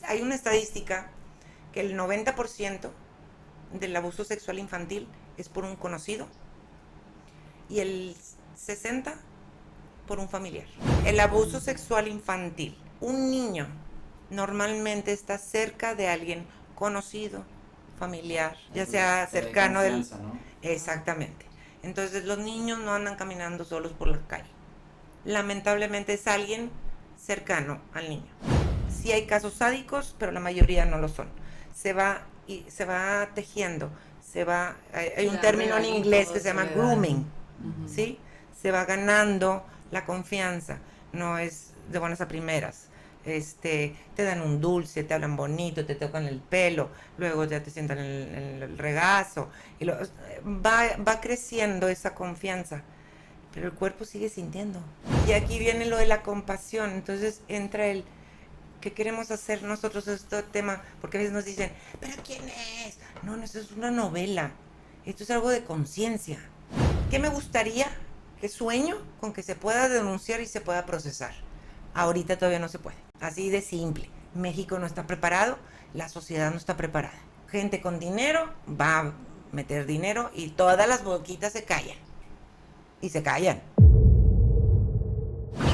hay una estadística que el 90% del abuso sexual infantil es por un conocido y el 60% por un familiar. El abuso sexual infantil, un niño normalmente está cerca de alguien conocido, familiar, ya sea cercano del... ¿no? Exactamente. Entonces los niños no andan caminando solos por la calle. Lamentablemente es alguien cercano al niño. Sí hay casos sádicos, pero la mayoría no lo son. Se va tejiendo, hay un término en inglés que se llama grooming, ¿sí? Se va ganando la confianza, no es de buenas a primeras. Te dan un dulce, te hablan bonito, te tocan el pelo, luego ya te sientan en el regazo, y va creciendo esa confianza, pero el cuerpo sigue sintiendo. Y aquí viene lo de la compasión, entonces entra el, ¿qué queremos hacer nosotros este tema? Porque a veces nos dicen, ¿pero quién es? No, esto es una novela, esto es algo de conciencia. ¿Qué me gustaría? ¿Qué sueño con que se pueda denunciar y se pueda procesar? Ahorita todavía no se puede, así de simple. México no está preparado, la sociedad no está preparada. Gente con dinero va a meter dinero y todas las boquitas se callan. Y se callan.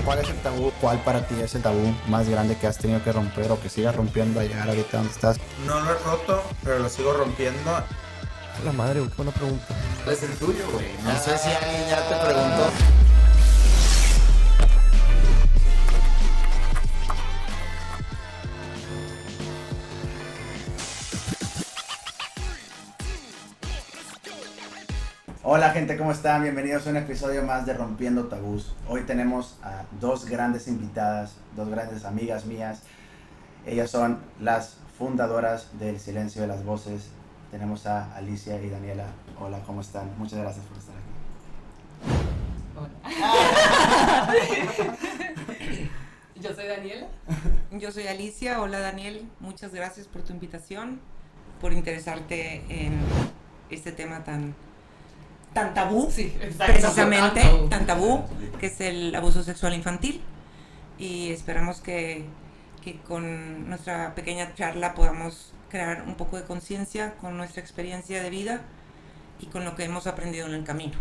¿Cuál es el tabú? ¿Cuál para ti es el tabú más grande que has tenido que romper o que sigas rompiendo a llegar ahorita donde estás? No lo he roto, pero lo sigo rompiendo. A la madre, güey, qué buena pregunta. ¿Cuál es el tuyo, güey? No sé si alguien ya te preguntó. Hola gente, ¿cómo están? Bienvenidos a un episodio más de Rompiendo Tabús. Hoy tenemos a dos grandes invitadas, dos grandes amigas mías. Ellas son las fundadoras del Silencio de las Voces. Tenemos a Alicia y Daniela. Hola, ¿cómo están? Muchas gracias por estar aquí. Yo soy Daniela. Yo soy Alicia. Hola Daniel, muchas gracias por tu invitación, por interesarte en este tema tan tabú, Sí, exacto. precisamente, tan tabú, que es el abuso sexual infantil. Y esperamos que con nuestra pequeña charla podamos crear un poco de conciencia con nuestra experiencia de vida y con lo que hemos aprendido en el camino.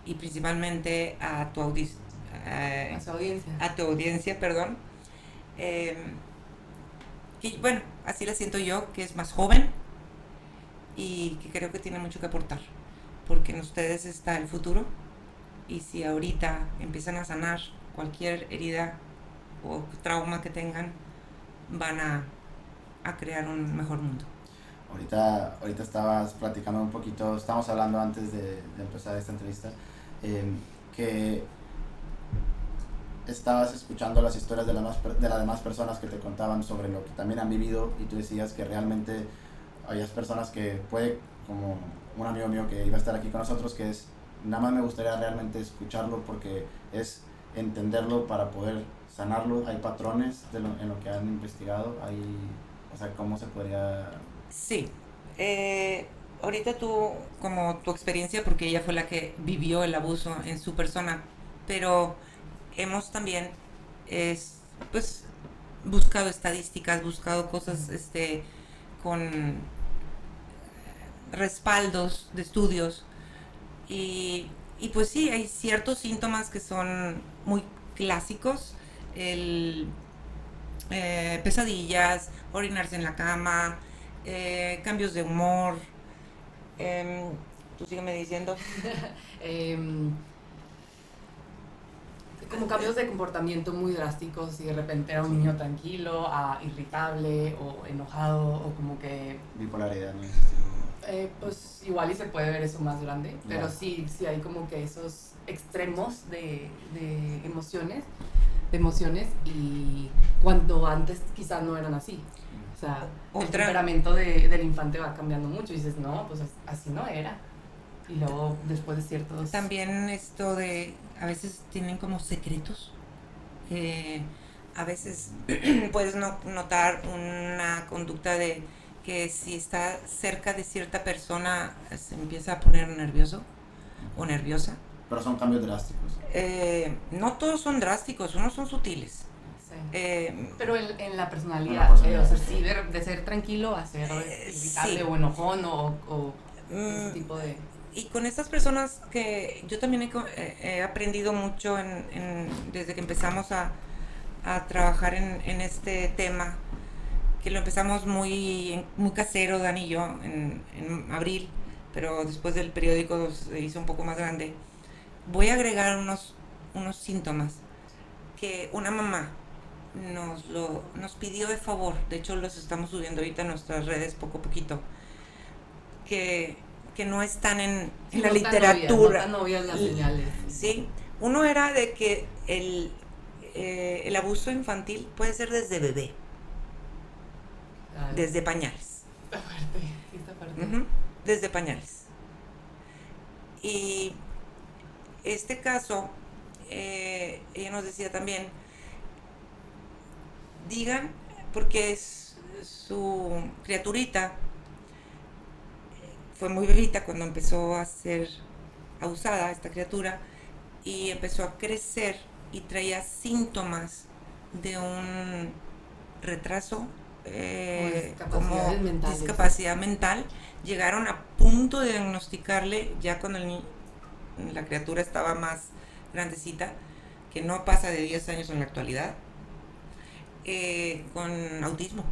Y principalmente a tu audiencia. A su audiencia. A tu audiencia, perdón. Y bueno, así la siento yo, que es más joven y que creo que tiene mucho que aportar, porque en ustedes está el futuro, y si ahorita empiezan a sanar cualquier herida o trauma que tengan, van a crear un mejor mundo. Ahorita estabas platicando un poquito, estábamos hablando antes de empezar esta entrevista, que estabas escuchando las historias de las demás personas que te contaban sobre lo que también han vivido, y tú decías que realmente había personas que puede, como un amigo mío que iba a estar aquí con nosotros, que es, nada más me gustaría realmente escucharlo porque es entenderlo para poder sanarlo. Hay patrones en lo que han investigado, o sea, cómo se podría... Sí, ahorita tú, como tu experiencia, porque ella fue la que vivió el abuso en su persona, pero hemos también pues buscado estadísticas, buscado cosas con respaldos de estudios, y pues sí, hay ciertos síntomas que son muy clásicos, pesadillas, orinarse en la cama, cambios de humor. Tú sígueme diciendo. Como cambios de comportamiento muy drásticos, y de repente era un niño tranquilo a irritable o enojado, o como que... Bipolaridad, ¿no? Pues igual y se puede ver eso más grande, pero Wow. sí hay como que esos extremos de emociones, y cuando antes quizás no eran así. O sea, el temperamento del infante va cambiando mucho y dices, no, pues así no era. Y luego, después de ciertos... También esto de, a veces tienen como secretos. A veces puedes notar una conducta de que si está cerca de cierta persona se empieza a poner nervioso o nerviosa. Pero son cambios drásticos. No todos son drásticos, unos son sutiles. Sí. Pero en la personalidad, En la personalidad. o sea, sí, de ser tranquilo a ser irritable sí. o enojón o ese tipo de... Y con estas personas que yo también he aprendido mucho desde que empezamos a trabajar en este tema, que lo empezamos muy casero, Dani y yo, en abril, pero después del periódico se hizo un poco más grande. Voy a agregar unos síntomas que una mamá nos pidió de favor. De hecho, los estamos subiendo ahorita en nuestras redes poco a poquito, que no están en la no literatura. Tan obvias las señales. Sí, uno era de que el abuso infantil puede ser desde bebé, desde pañales. Esta parte. Uh-huh, desde pañales. Y este caso, ella nos decía también, digan, porque su criaturita fue muy bebita cuando empezó a ser abusada esta criatura, y empezó a crecer y traía síntomas de un retraso, como discapacidad mental. Llegaron a punto de diagnosticarle ya cuando la criatura estaba más grandecita, que no pasa de 10 años en la actualidad, con autismo.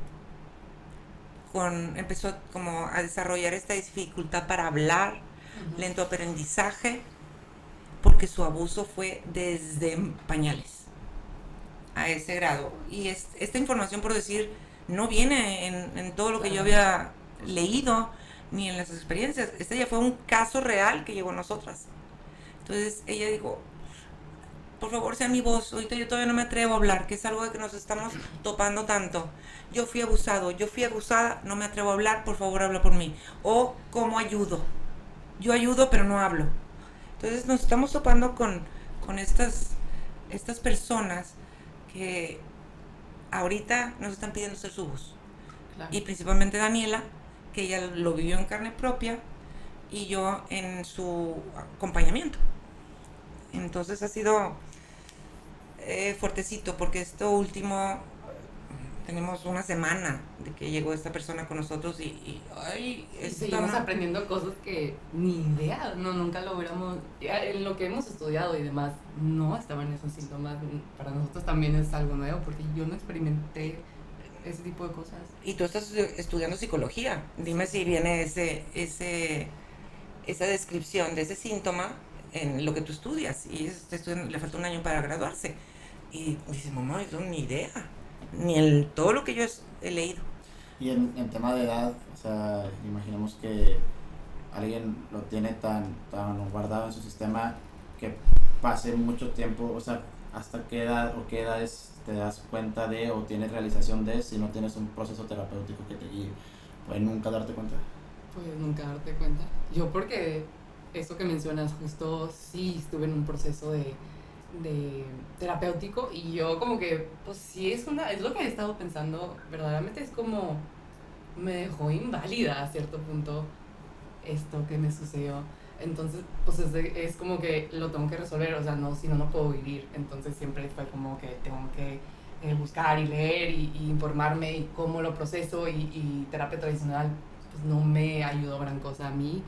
Empezó como a desarrollar esta dificultad para hablar, lento aprendizaje, porque su abuso fue desde pañales, a ese grado. Y esta información, por decir, no viene en todo lo que yo había leído, ni en las experiencias. Este ya fue un caso real que llegó a nosotras. Entonces ella dijo, por favor, sea mi voz. Ahorita yo todavía no me atrevo a hablar, que es algo de que nos estamos topando tanto. Yo fui abusado, yo fui abusada, no me atrevo a hablar, por favor, habla por mí. O, ¿cómo ayudo? Yo ayudo, pero no hablo. Entonces nos estamos topando con estas personas que ahorita nos están pidiendo ser su voz. Claro. Y principalmente Daniela, que ella lo vivió en carne propia, y yo en su acompañamiento. Entonces ha sido fuertecito, porque esto último, tenemos una semana de que llegó esta persona con nosotros y seguimos aprendiendo cosas que ni idea, nunca lo hubiéramos, en lo que hemos estudiado y demás, no estaban esos síntomas. Para nosotros también es algo nuevo, porque yo no experimenté ese tipo de cosas. Y tú estás estudiando psicología, dime si viene esa descripción de ese síntoma en lo que tú estudias, y le falta un año para graduarse, y dice, mamá, yo ni idea, ni todo lo que yo he leído. Y en tema de edad, o sea, imaginemos que alguien lo tiene tan guardado en su sistema que pase mucho tiempo, o sea, ¿hasta qué edad o qué edades te das cuenta de o tienes realización de, si no tienes un proceso terapéutico que te guíe? ¿Puedes nunca darte cuenta? Pues nunca darte cuenta. Yo porque eso que mencionas, justo sí estuve en un proceso de terapéutico, y yo como que, pues sí, es lo que he estado pensando, verdaderamente es como, me dejó inválida a cierto punto esto que me sucedió. Entonces, pues es como que lo tengo que resolver, o sea, si no puedo vivir. Entonces siempre fue como que tengo que buscar y leer y informarme y cómo lo proceso, y terapia tradicional pues no me ayudó gran cosa a mí.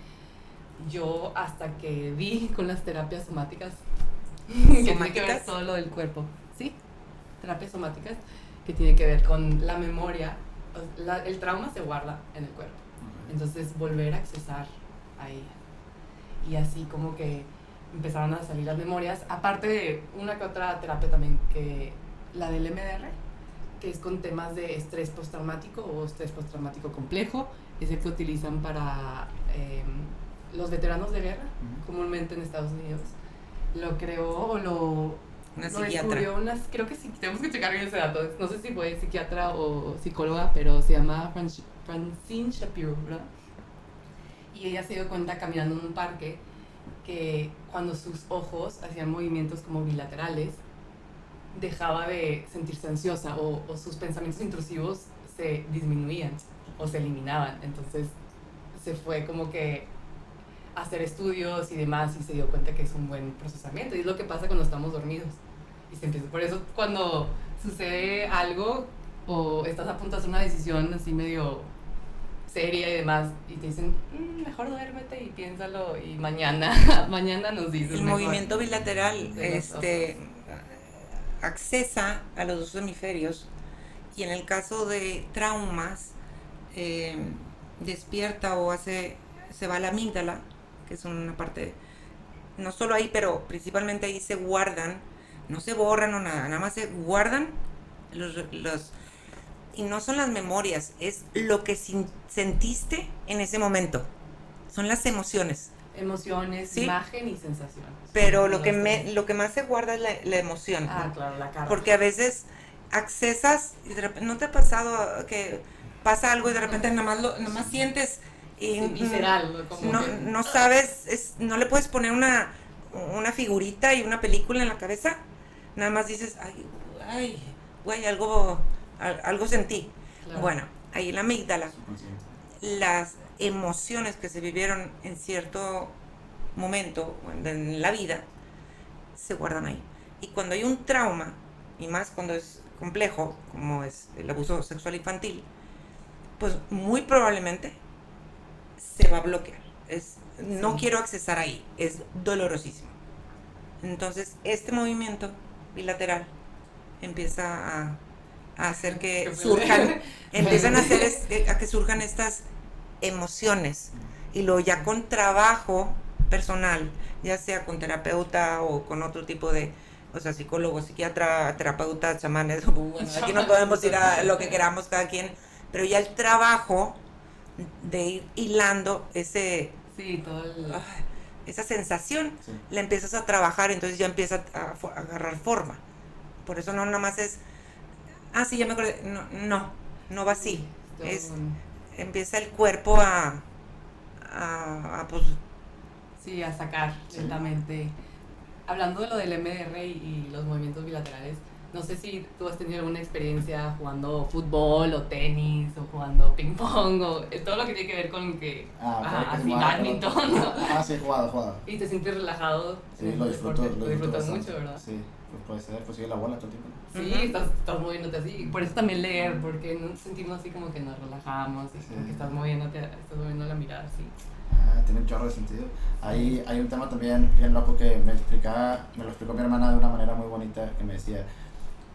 Yo hasta que vi con las terapias somáticas, que tiene que ver todo lo del cuerpo, ¿sí? Terapias somáticas que tiene que ver con la memoria. El trauma se guarda en el cuerpo, entonces volver a accesar a ella. Y así como que empezaron a salir las memorias, aparte de una que otra terapia también, que la del MDR, que es con temas de estrés postraumático o estrés postraumático complejo, es el que utilizan para los veteranos de guerra, comúnmente en Estados Unidos. Lo creó o lo descubrió creo que sí, tenemos que checar bien ese dato, no sé si fue psiquiatra o psicóloga, pero se llama Francine Shapiro, ¿verdad? Y ella se dio cuenta caminando en un parque que cuando sus ojos hacían movimientos como bilaterales, dejaba de sentirse ansiosa, o sus pensamientos intrusivos se disminuían o se eliminaban. Entonces se fue como que a hacer estudios y demás, y se dio cuenta que es un buen procesamiento, y es lo que pasa cuando estamos dormidos. Y por eso cuando sucede algo o estás a punto de hacer una decisión así medio seria y demás y te dicen, mejor duérmete y piénsalo y mañana nos dices. El mejor". movimiento bilateral De los accesa a los dos hemisferios y en el caso de traumas despierta o se va a la amígdala, que es una parte, no solo ahí, pero principalmente ahí se guardan, no se borran o nada más se guardan y no son las memorias, es lo que sentiste en ese momento, son las emociones. Emociones, ¿Sí? imagen y sensación. Pero Son lo las que tres. lo que más se guarda es la emoción. Ah, claro, la cara. Porque a veces accesas y de repente, ¿no te ha pasado que pasa algo y de repente nada más sientes y Sí, visceral, ¿no? Como que- no sabes, no le puedes poner una figurita y una película en la cabeza? Nada más dices, ay, güey, algo sentí. Claro. Bueno, ahí la amígdala, Subconsciente. las emociones que se vivieron en cierto momento en la vida se guardan ahí. Y cuando hay un trauma, y más cuando es complejo, como es el abuso sexual infantil, pues muy probablemente se va a bloquear. No Sí. quiero accesar ahí, es dolorosísimo. Entonces, este movimiento bilateral empieza a hacer que Qué surjan, empiezan a fuerte. hacer a que surjan estas emociones y luego ya con trabajo personal, ya sea con terapeuta o con otro tipo de, o sea, psicólogo, psiquiatra, terapeuta, chamanes, bueno, aquí no podemos ir a lo que queramos cada quien, pero ya el trabajo de ir hilando Sí, todo el... esa sensación, Sí. la empiezas a trabajar, entonces ya empieza a agarrar forma. Por eso no nada más es, sí, ya me acordé, no va así. todo Es, un- empieza el cuerpo pues, Sí, a sacar Sí. lentamente. Hablando de lo del MDR y los movimientos bilaterales, no sé si tú has tenido alguna experiencia jugando fútbol o tenis o jugando ping pong o todo lo que tiene que ver con que así badminton, ¿no? Sí, he jugado. Y te sientes relajado. Sí, en lo el disfruto. deporte. Lo disfrutas bastante. mucho, ¿verdad? Sí, pues puede ser, pues sigue la bola todo el tiempo. Sí, estás moviéndote así. Por eso también leer, porque sentimos así como que nos relajamos y Sí. como que estás moviendo la mirada así. Tiene un chorro de sentido. Ahí hay un tema también bien loco que me lo explicó mi hermana de una manera muy bonita, que me decía,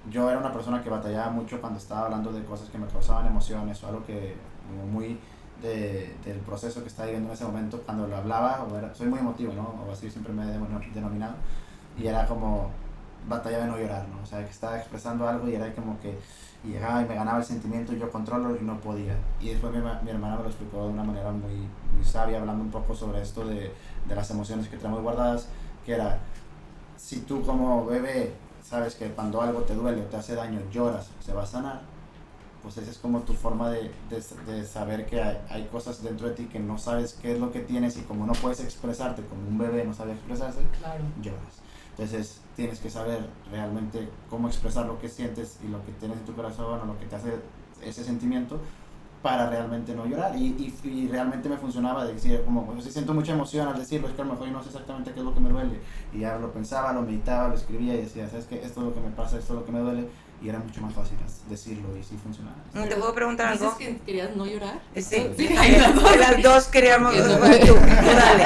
yo era una persona que batallaba mucho cuando estaba hablando de cosas que me causaban emociones o algo que como muy del proceso que estaba viviendo en ese momento, cuando lo hablaba, soy muy emotivo, ¿no? O así siempre me he denominado, y era como batallaba de no llorar, ¿no? O sea, que estaba expresando algo y era como que y llegaba y me ganaba el sentimiento y yo controlo y no podía. Y después mi hermana me lo explicó de una manera muy sabia, hablando un poco sobre esto de las emociones que tenemos guardadas, que era, si tú como bebé sabes que cuando algo te duele o te hace daño, lloras, se va a sanar, pues esa es como tu forma de saber que hay cosas dentro de ti que no sabes qué es lo que tienes y como no puedes expresarte, como un bebé no sabe expresarse, Claro. lloras. Entonces tienes que saber realmente cómo expresar lo que sientes y lo que tienes en tu corazón o lo que te hace ese sentimiento para realmente no llorar. Y realmente me funcionaba de decir, como, pues, siento mucha emoción al decirlo, es que a lo mejor yo no sé exactamente qué es lo que me duele. Y ya lo pensaba, lo meditaba, lo escribía y decía, ¿sabes qué? Esto es lo que me pasa, esto es lo que me duele. Y era mucho más fácil decirlo y sí funcionaba. ¿te puedo preguntar ¿Dices algo? que querías no llorar? Sí, Sí, las dos queríamos. Que no- Tú dale.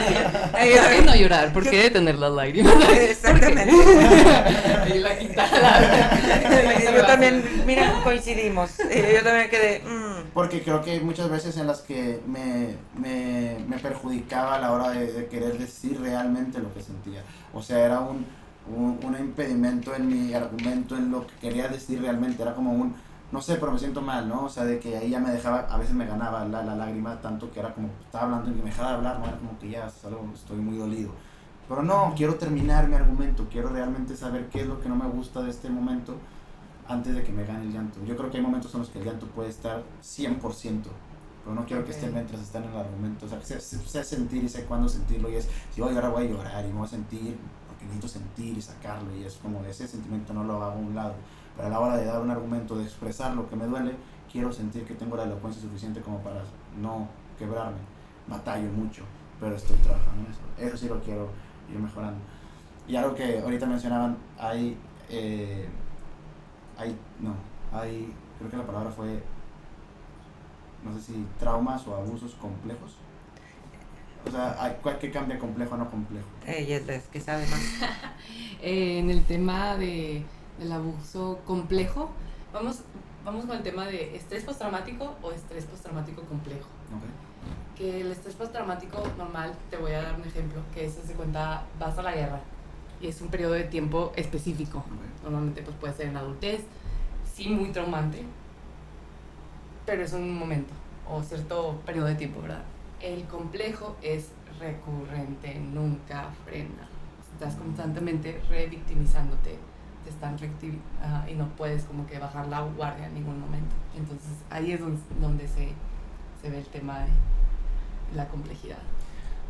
¿Por qué no llorar? ¿Por qué detener las lágrimas? Exactamente. Y la quitar. Yo también, mira, coincidimos. Yo también quedé. Porque creo que hay muchas veces en las que me perjudicaba a la hora de querer decir realmente lo que sentía. O sea, era un impedimento en mi argumento, en lo que quería decir realmente. Era como no sé, pero me siento mal, ¿no? O sea, de que ahí ya me dejaba, a veces me ganaba la lágrima tanto que era como, estaba hablando y me dejaba de hablar, ¿no? Era como que ya solo estoy muy dolido. Pero no, quiero terminar mi argumento, quiero realmente saber qué es lo que no me gusta de este momento antes de que me gane el llanto. Yo creo que hay momentos en los que el llanto puede estar 100%, pero no quiero que esté mientras están en el argumento. O sea, sé sentir y sé cuándo sentirlo, y es, si hoy ahora voy a llorar y me voy a sentir, porque necesito sentir y sacarlo, y es como ese sentimiento no lo hago a un lado. Pero a la hora de dar un argumento, de expresar lo que me duele, quiero sentir que tengo la elocuencia suficiente como para no quebrarme. Batallo mucho, pero estoy trabajando en eso. Eso sí lo quiero ir mejorando. Y algo que ahorita mencionaban, hay creo que la palabra fue, no sé si traumas o abusos complejos. O sea, ¿qué cambia complejo a no complejo? Ella es la que sabe más. En el tema del abuso complejo, vamos con el tema de estrés postraumático o estrés postraumático complejo. Okay. Que el estrés postraumático normal, te voy a dar un ejemplo, que es, se cuenta, vas a la guerra y es un periodo de tiempo específico. Okay. Normalmente pues puede ser en adultez, sí muy traumante, pero es un momento o cierto periodo de tiempo, ¿verdad? El complejo es recurrente, nunca frena. Estás constantemente revictimizándote, te están y no puedes como que bajar la guardia en ningún momento. Entonces ahí es donde se ve el tema de la complejidad.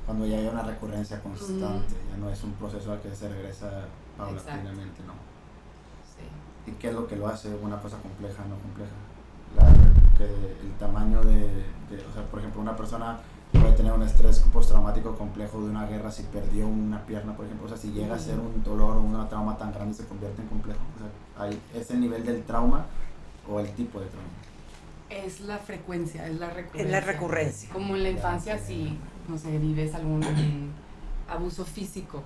Cuando ya hay una recurrencia constante, ya no es un proceso al que se regresa paulatinamente, ¿no? Sí. ¿Y qué es lo que lo hace una cosa compleja, no compleja? El tamaño o sea, por ejemplo, una persona puede tener un estrés postraumático complejo de una guerra si perdió una pierna, por ejemplo. O sea, si llega a ser un dolor o un trauma tan grande, se convierte en complejo. O sea, hay ese nivel del trauma o el tipo de trauma. Es la frecuencia, es la recurrencia. Es la recurrencia. Como en la infancia, si, no sé, vives algún abuso físico,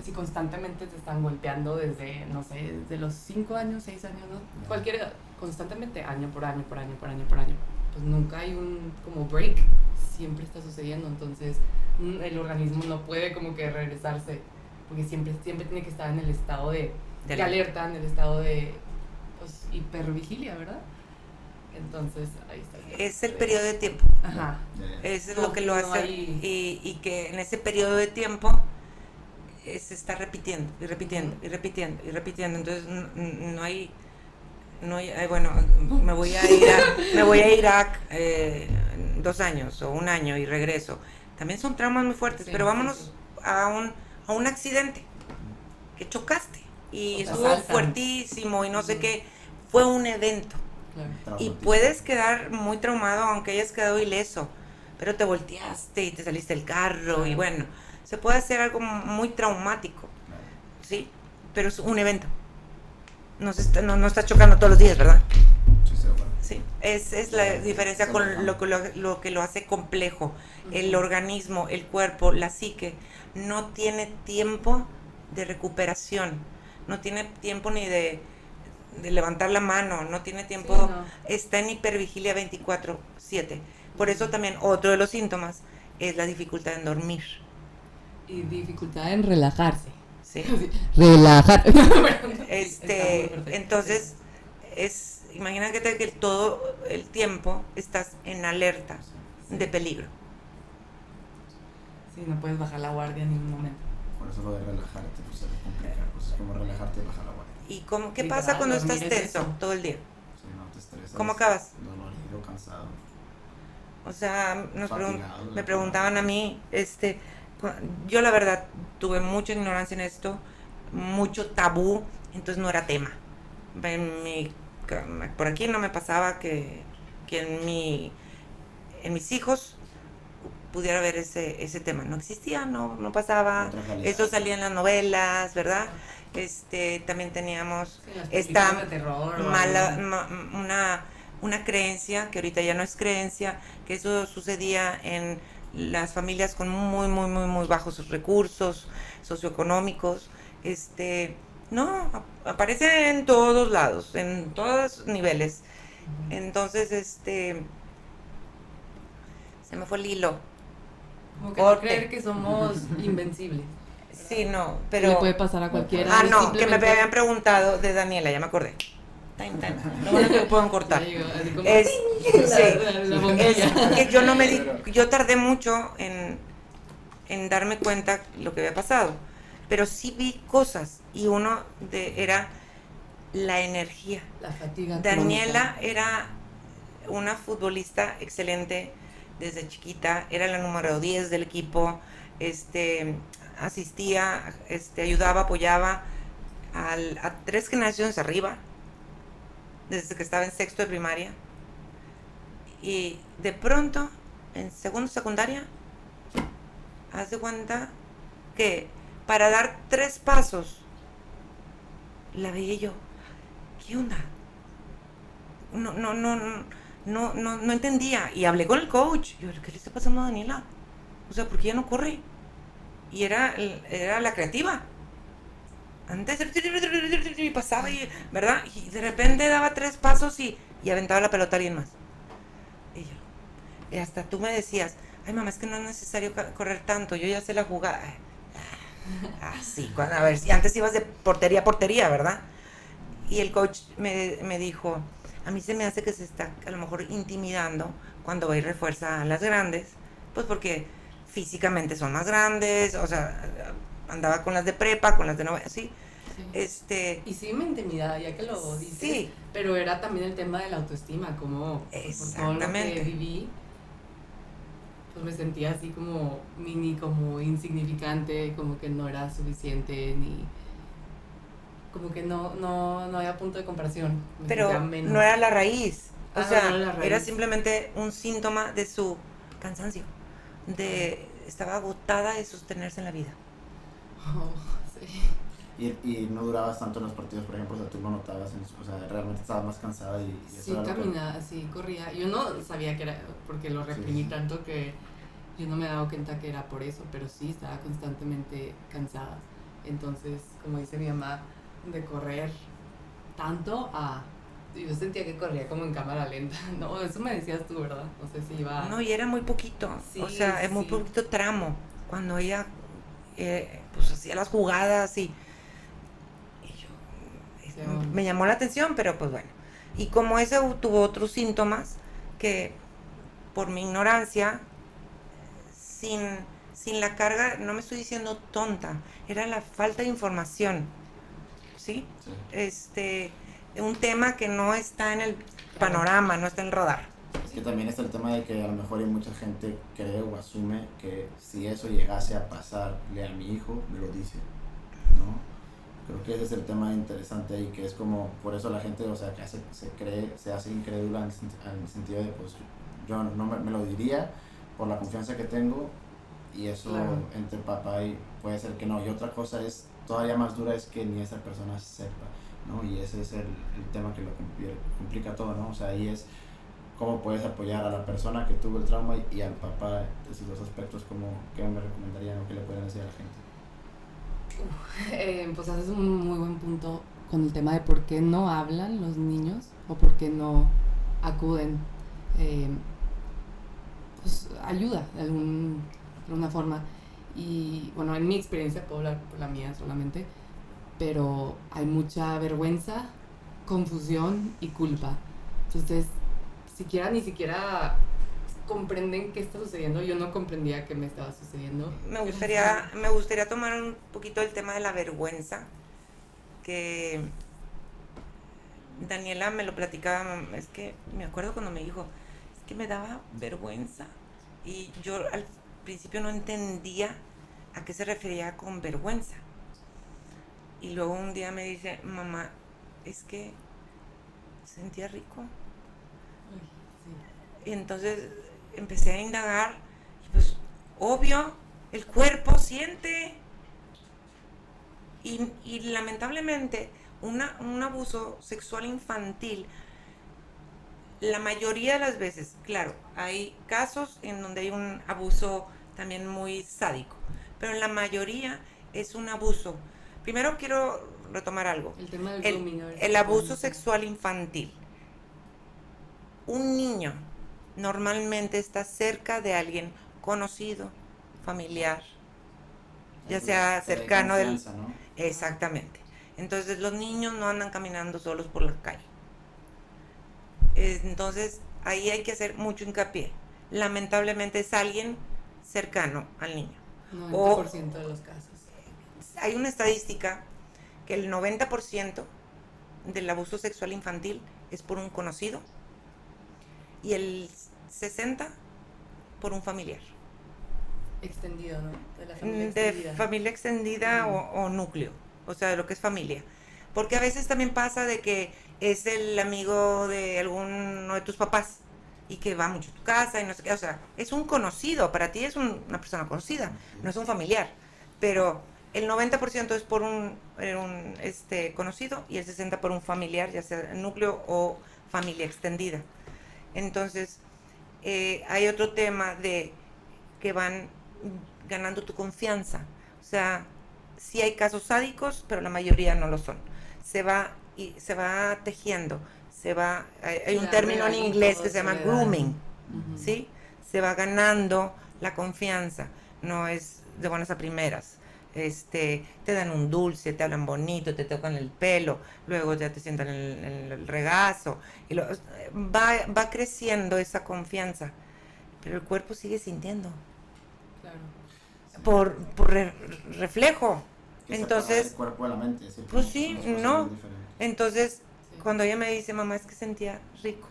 si constantemente te están golpeando desde, no sé, desde los 5 años, 6 años, ¿no? Cualquier edad, constantemente, año por año, pues nunca hay un como break, siempre está sucediendo, entonces el organismo no puede como que regresarse, porque siempre tiene que estar en el estado de alerta, en el estado de pues, hipervigilia, ¿verdad? Entonces, ahí está. Es el periodo de tiempo. Ajá. Eso es lo que lo hace. Y que en ese periodo de tiempo se está repitiendo y repitiendo y repitiendo y repitiendo. Entonces no hay bueno, me voy a Irak 2 años o 1 año y regreso. También son traumas muy fuertes, pero vámonos a un accidente que chocaste y estuvo fuertísimo y no sé qué. Fue un evento. Claro. Y puedes quedar muy traumado aunque hayas quedado ileso, pero te volteaste y te saliste del carro y bueno, se puede hacer algo muy traumático, ¿sí? Pero es un evento. No está chocando todos los días, ¿verdad? Sí, seguro. Sí, es la diferencia con lo que lo hace complejo. El organismo, el cuerpo, la psique no tiene tiempo de recuperación, no tiene tiempo ni de levantar la mano, no tiene tiempo, sí, no. Está en hipervigilia 24/7. Por eso también otro de los síntomas es la dificultad en dormir. Y dificultad en relajarse. Sí. Relajar. Entonces, imagínate que todo el tiempo estás en alerta de peligro. Sí, no puedes bajar la guardia en ningún momento. Por eso lo de relajarte, pues se complica. Pues es como relajarte y bajar la guardia. ¿Y qué pasa cuando estás tenso todo el día? Sí, no te estresas. ¿Cómo acabas? Dolorido, cansado. O sea, Fatigado, me preguntaban a mí, yo la verdad tuve mucha ignorancia en esto, mucho tabú, entonces no era tema. Por aquí no me pasaba que en mis hijos pudiera haber ese tema. No existía, no pasaba. Eso salía en las novelas, ¿verdad? También teníamos esta una creencia, que ahorita ya no es creencia, que eso sucedía en las familias con muy, muy, muy, muy bajos recursos socioeconómicos. No, aparece en todos lados, en todos niveles. Entonces, se me fue el hilo. Como que no creer que somos invencibles. Sí, no, pero... Le puede pasar a cualquiera. Ah, no, que me habían preguntado de Daniela, ya me acordé. Time. Lo bueno que lo pueden cortar. Yo tardé mucho en darme cuenta lo que había pasado, pero sí vi cosas y era la energía. La fatiga. Daniela era una futbolista excelente desde chiquita, era la número 10 del equipo, asistía, ayudaba, apoyaba a 3 generaciones arriba, desde que estaba en sexto de primaria, y de pronto, en segundo de secundaria, haz de cuenta que para dar 3 pasos, la veía yo, ¿qué onda? No entendía. Y hablé con el coach. Yo, ¿qué le está pasando a Daniela? O sea, ¿por qué ya no corre? Y era la creativa. Antes y pasaba, ¿verdad? Y de repente daba 3 pasos y aventaba la pelota a alguien más. Y hasta tú me decías, ay mamá, es que no es necesario correr tanto, yo ya sé la jugada. Así, a ver, si antes ibas de portería a portería, ¿verdad? Y el coach me dijo, a mí se me hace que se está a lo mejor intimidando cuando va y refuerza a las grandes, pues porque físicamente son más grandes, o sea, andaba con las de prepa, con las de novena, ¿sí? Sí. Y sí me intimidaba, ya que lo dices, sí, pero era también el tema de la autoestima, como por todo lo que viví, pues me sentía así como mini, como insignificante, como que no era suficiente, ni como que no había punto de comparación. Pero no era la raíz, o sea, no era simplemente un síntoma de su cansancio, estaba agotada de sostenerse en la vida. Oh, sí. Y no durabas tanto en los partidos, por ejemplo, o sea, tú lo notabas, o sea, realmente estabas más cansada y eso sí, caminaba, sí, corría. Yo no sabía que era, porque lo reprimí tanto que yo no me daba cuenta que era por eso, pero sí, estaba constantemente cansada. Entonces, como dice mi mamá, de correr tanto a... Yo sentía que corría como en cámara lenta. No, eso me decías tú, ¿verdad? No sé si iba... No, y era muy poquito, sí, o sea, es muy poquito tramo. Cuando ella pues hacía las jugadas y yo me llamó la atención, pero pues bueno. Y como ese tuvo otros síntomas que por mi ignorancia, sin la carga, no me estoy diciendo tonta, era la falta de información, ¿sí? Un tema que no está en el panorama, no está en el radar. Es que también está el tema de que a lo mejor hay mucha gente cree o asume que si eso llegase a pasarle a mi hijo, me lo dice, ¿no? Creo que ese es el tema interesante ahí, que es como, por eso la gente, o sea, que se hace incrédula en el sentido de, pues, yo no me lo diría por la confianza que tengo, y eso entre papá y puede ser que no. Y otra cosa es, todavía más dura, es que ni esa persona sepa, ¿no? Y ese es el tema que lo complica todo, ¿no? O sea, ahí es cómo puedes apoyar a la persona que tuvo el trauma y al papá de esos dos aspectos, como qué me recomendarían o qué le pueden decir a la gente. Pues haces un muy buen punto con el tema de por qué no hablan los niños o por qué no acuden pues ayuda de alguna forma. Y bueno, en mi experiencia, puedo hablar por la mía solamente, pero hay mucha vergüenza, confusión y culpa. Entonces, ni siquiera comprenden qué está sucediendo. Yo no comprendía qué me estaba sucediendo. Me gustaría tomar un poquito el tema de la vergüenza, que Daniela me lo platicaba, es que me acuerdo cuando me dijo, es que me daba vergüenza, y yo al principio no entendía a qué se refería con vergüenza. Y luego un día me dice, mamá, es que sentía rico. Y entonces empecé a indagar, y pues obvio, el cuerpo siente. Y lamentablemente un abuso sexual infantil, la mayoría de las veces, claro, hay casos en donde hay un abuso también muy sádico, pero en la mayoría es un abuso. Primero quiero retomar algo. El tema del grooming. El abuso sexual infantil. Un niño normalmente está cerca de alguien conocido, familiar, ya sea cercano del... ¿no? Exactamente. Entonces los niños no andan caminando solos por la calle. Entonces ahí hay que hacer mucho hincapié. Lamentablemente es alguien cercano al niño. 90% de los casos. Hay una estadística que el 90% del abuso sexual infantil es por un conocido y el 60% por un familiar. Extendido, ¿no? De la familia extendida. De familia extendida o núcleo, o sea, de lo que es familia. Porque a veces también pasa de que es el amigo de alguno de tus papás y que va mucho a tu casa y no sé qué, o sea, es un conocido, para ti es una persona conocida, no es un familiar, pero el 90% es por un conocido y el 60% por un familiar, ya sea núcleo o familia extendida. Entonces, hay otro tema de que van ganando tu confianza. O sea, sí hay casos sádicos, pero la mayoría no lo son. Se va tejiendo, hay un término en inglés que se llama grooming, ¿sí? Se va ganando la confianza, no es de buenas a primeras. Te dan un dulce, te hablan bonito, te tocan el pelo, luego ya te sientan en el regazo, y va creciendo esa confianza, pero el cuerpo sigue sintiendo. Claro. Por reflejo. Que entonces el cuerpo a la mente, es decir, pues sí, no. Entonces, Sí. cuando ella me dice, mamá, es que sentía rico,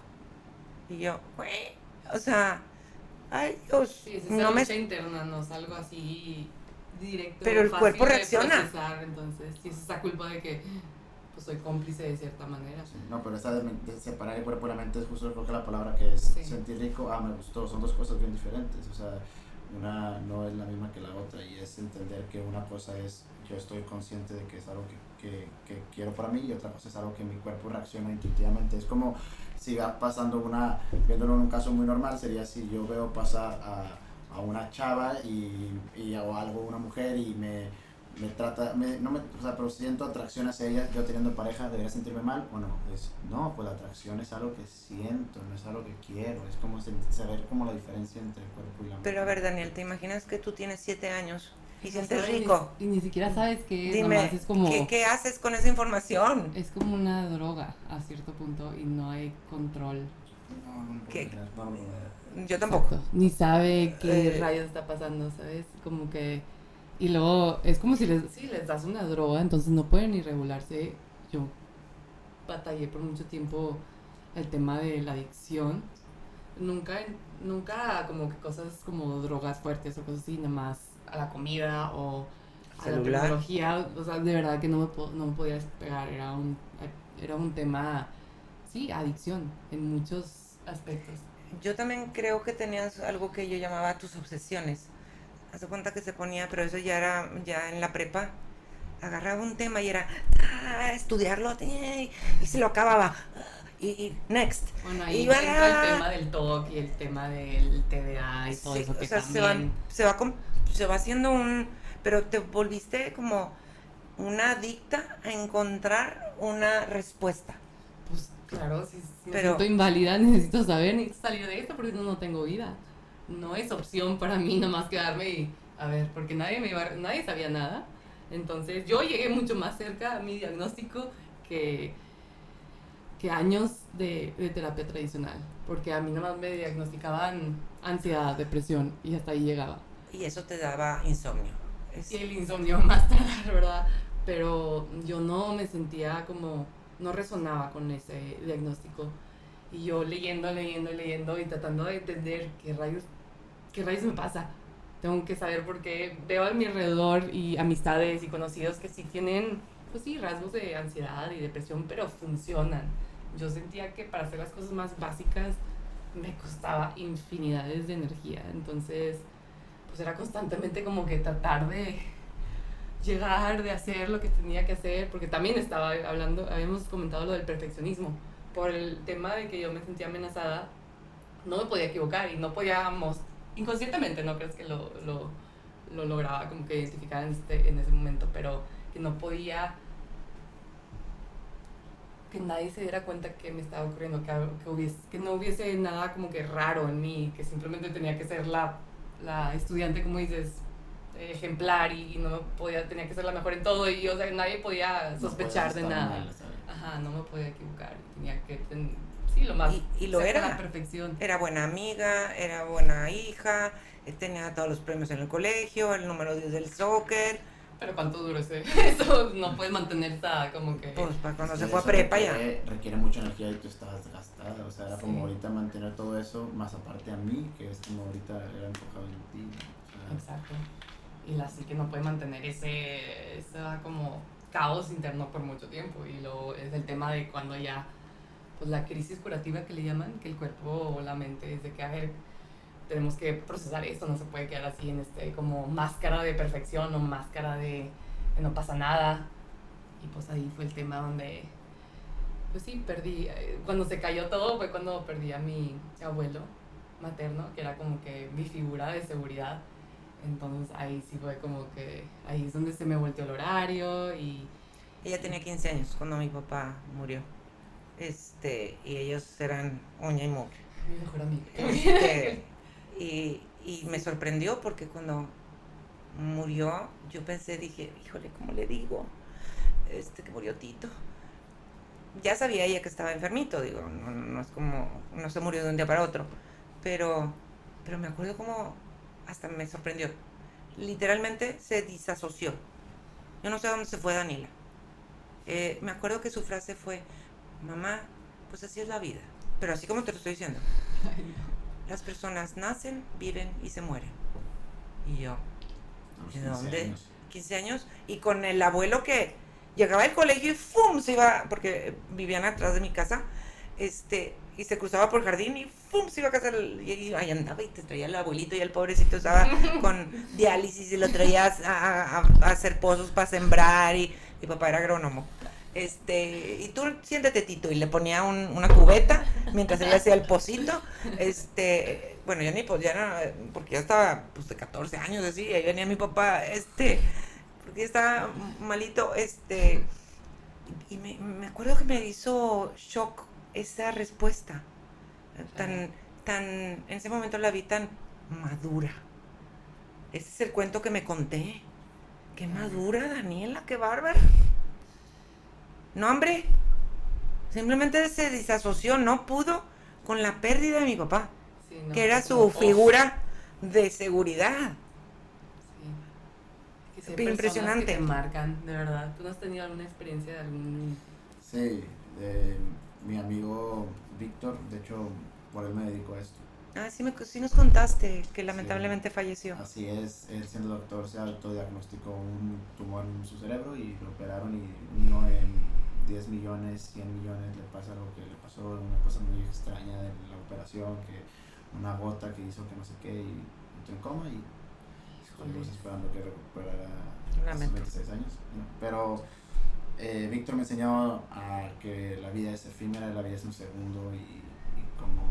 y yo, "Güey", o sea, ay Dios, Sí, es no esa me... lucha interna, no es algo así directo. Pero el fácil cuerpo de reacciona. procesar, entonces, sí, es esa culpa de que pues soy cómplice de cierta manera. Sí, no, pero esa de separar el cuerpo y la mente es justo creo que la palabra que es Sí. sentir rico, me gustó, son dos cosas bien diferentes, o sea, una no es la misma que la otra y es entender que una cosa es yo estoy consciente de que es algo que quiero para mí y otra cosa es algo que mi cuerpo reacciona intuitivamente. Es como si va pasando viéndolo en un caso muy normal, sería si yo veo pasar a una chava o algo, una mujer y me trata, o sea, pero siento atracción hacia ella, yo teniendo pareja, ¿debería sentirme mal o no? No, pues la atracción es algo que siento, no es algo que quiero, es como saber como la diferencia entre el cuerpo y la mente. Pero a ver, Daniel, ¿te imaginas que tú tienes 7 años y No sientes sabes rico? y ni siquiera sabes qué es, Dime, nomás es como... ¿qué haces con esa información? Es como una droga a cierto punto y no hay control. No, ¿Qué? no. Yo tampoco. Exacto. Ni sabe qué Eh, rayos está pasando, ¿sabes? Como que... Y luego es como si les das una droga, entonces no pueden ni regularse. Yo batallé por mucho tiempo el tema de la adicción. Nunca como que cosas como drogas fuertes o cosas así, nada más a la comida o a la Celular. tecnología. O sea, de verdad que no me podía despegar. Era un tema, sí, adicción en muchos aspectos. Yo también creo que tenías algo que yo llamaba tus obsesiones. Haz de cuenta que se ponía, pero eso ya en la prepa. Agarraba un tema y era estudiarlo y se lo acababa. Y next. Bueno, ahí Y entra el tema del TOC y el tema del TDA y todo sí, eso que o sea, también... se va haciendo pero te volviste como una adicta a encontrar una respuesta. Pues claro, si me Pero- siento inválida, necesito salir de esto porque no tengo vida. No es opción para mí nomás quedarme y a ver, porque nadie sabía nada. Entonces yo llegué mucho más cerca a mi diagnóstico que años de terapia tradicional, porque a mí nomás me diagnosticaban ansiedad, depresión y hasta ahí llegaba. Y eso te daba insomnio. Y el insomnio más tardar, ¿verdad? Pero yo no me sentía como, no resonaba con ese diagnóstico. Y yo leyendo y tratando de entender qué rayos me pasa. Tengo que saber por qué veo a mi alrededor y amistades y conocidos que sí tienen, pues sí, rasgos de ansiedad y depresión, pero funcionan. Yo sentía que para hacer las cosas más básicas me costaba infinidades de energía. Entonces, pues era constantemente como que tratar de llegar, de hacer lo que tenía que hacer, porque también habíamos comentado lo del perfeccionismo, por el tema de que yo me sentía amenazada, no me podía equivocar y no podíamos, inconscientemente, no crees que lo lograba como que identificar en ese momento, pero que no podía, que nadie se diera cuenta que me estaba ocurriendo, que no hubiese nada como que raro en mí, que simplemente tenía que ser la estudiante, como dices, ejemplar y tenía que ser la mejor en todo y o sea, nadie podía sospechar de nada. Ajá, no me podía equivocar, tenía que sí, lo más Y lo cerca era. de la perfección. Era buena amiga, era buena hija, tenía todos los premios en el colegio, el número 10 del soccer. Pero ¿cuánto duró eso? No puedes mantener esa como que... Pues para cuando se Sí, fue a eso prepa ya. requiere mucha energía y tú estabas desgastada, o sea, era Sí. como ahorita mantener todo eso, más aparte a mí, que es como ahorita era enfocado en ti, o sea, Exacto. Y la psique no puede mantener ese como caos interno por mucho tiempo. Y luego es el tema de cuando ya, pues la crisis curativa que le llaman, que el cuerpo o la mente es de que, a ver, tenemos que procesar esto, no se puede quedar así en como máscara de perfección o máscara de no pasa nada. Y pues ahí fue el tema donde, pues sí, perdí. Cuando se cayó todo fue cuando perdí a mi abuelo materno, que era como que mi figura de seguridad. Entonces ahí sí fue como que, ahí es donde se me volteó el horario y... Ella tenía 15 años cuando mi papá murió. Y ellos eran uña y mugre. Mi mejor amigo. Y me sorprendió porque cuando murió, yo dije, híjole, ¿cómo le digo? Que murió Tito. Ya sabía ella que estaba enfermito, digo, no es como, no se murió de un día para otro, pero me acuerdo como, hasta me sorprendió. Literalmente se disasoció. Yo no sé a dónde se fue Daniela. Me acuerdo que su frase fue, mamá, pues así es la vida, pero así como te lo estoy diciendo. Ay, no. Las personas nacen, viven y se mueren. Y yo, ¿de dónde? 15 años. Y con el abuelo que llegaba al colegio y ¡fum! Se iba, porque vivían atrás de mi casa, y se cruzaba por el jardín y ¡fum! Se iba a casa, y ahí andaba y te traía el abuelito y el pobrecito estaba con diálisis y lo traía a hacer pozos para sembrar y mi papá era agrónomo. Y tú siéntate, Tito, y le ponía una cubeta mientras él hacía el pocito. Bueno, ya ni pues ya no, porque ya estaba pues de 14 años así, y ahí venía mi papá, porque ya estaba malito, y me acuerdo que me hizo shock esa respuesta, en ese momento la vi tan madura. Ese es el cuento que me conté. Qué madura, Daniela, qué bárbara. No, hombre, simplemente se disasoció, no pudo con la pérdida de mi papá, Sí, no, que era como, su figura de seguridad. Sí. Que sí hay Impresionante. personas que te marcan, de verdad. ¿Tú no has tenido alguna experiencia de algún...? Sí, mi amigo Víctor, de hecho, por él me dedico a esto. Ah, sí nos contaste que lamentablemente falleció. Así es, él siendo doctor se autodiagnosticó un tumor en su cerebro y lo operaron y uno en 10 millones, 100 millones le pasa lo que le pasó, una cosa muy extraña de la operación, que una gota que hizo que no sé qué y entró en coma y estuvimos esperando que recuperara hace 26 años. ¿No? Pero Víctor me enseñó a que la vida es efímera, la vida es un segundo y como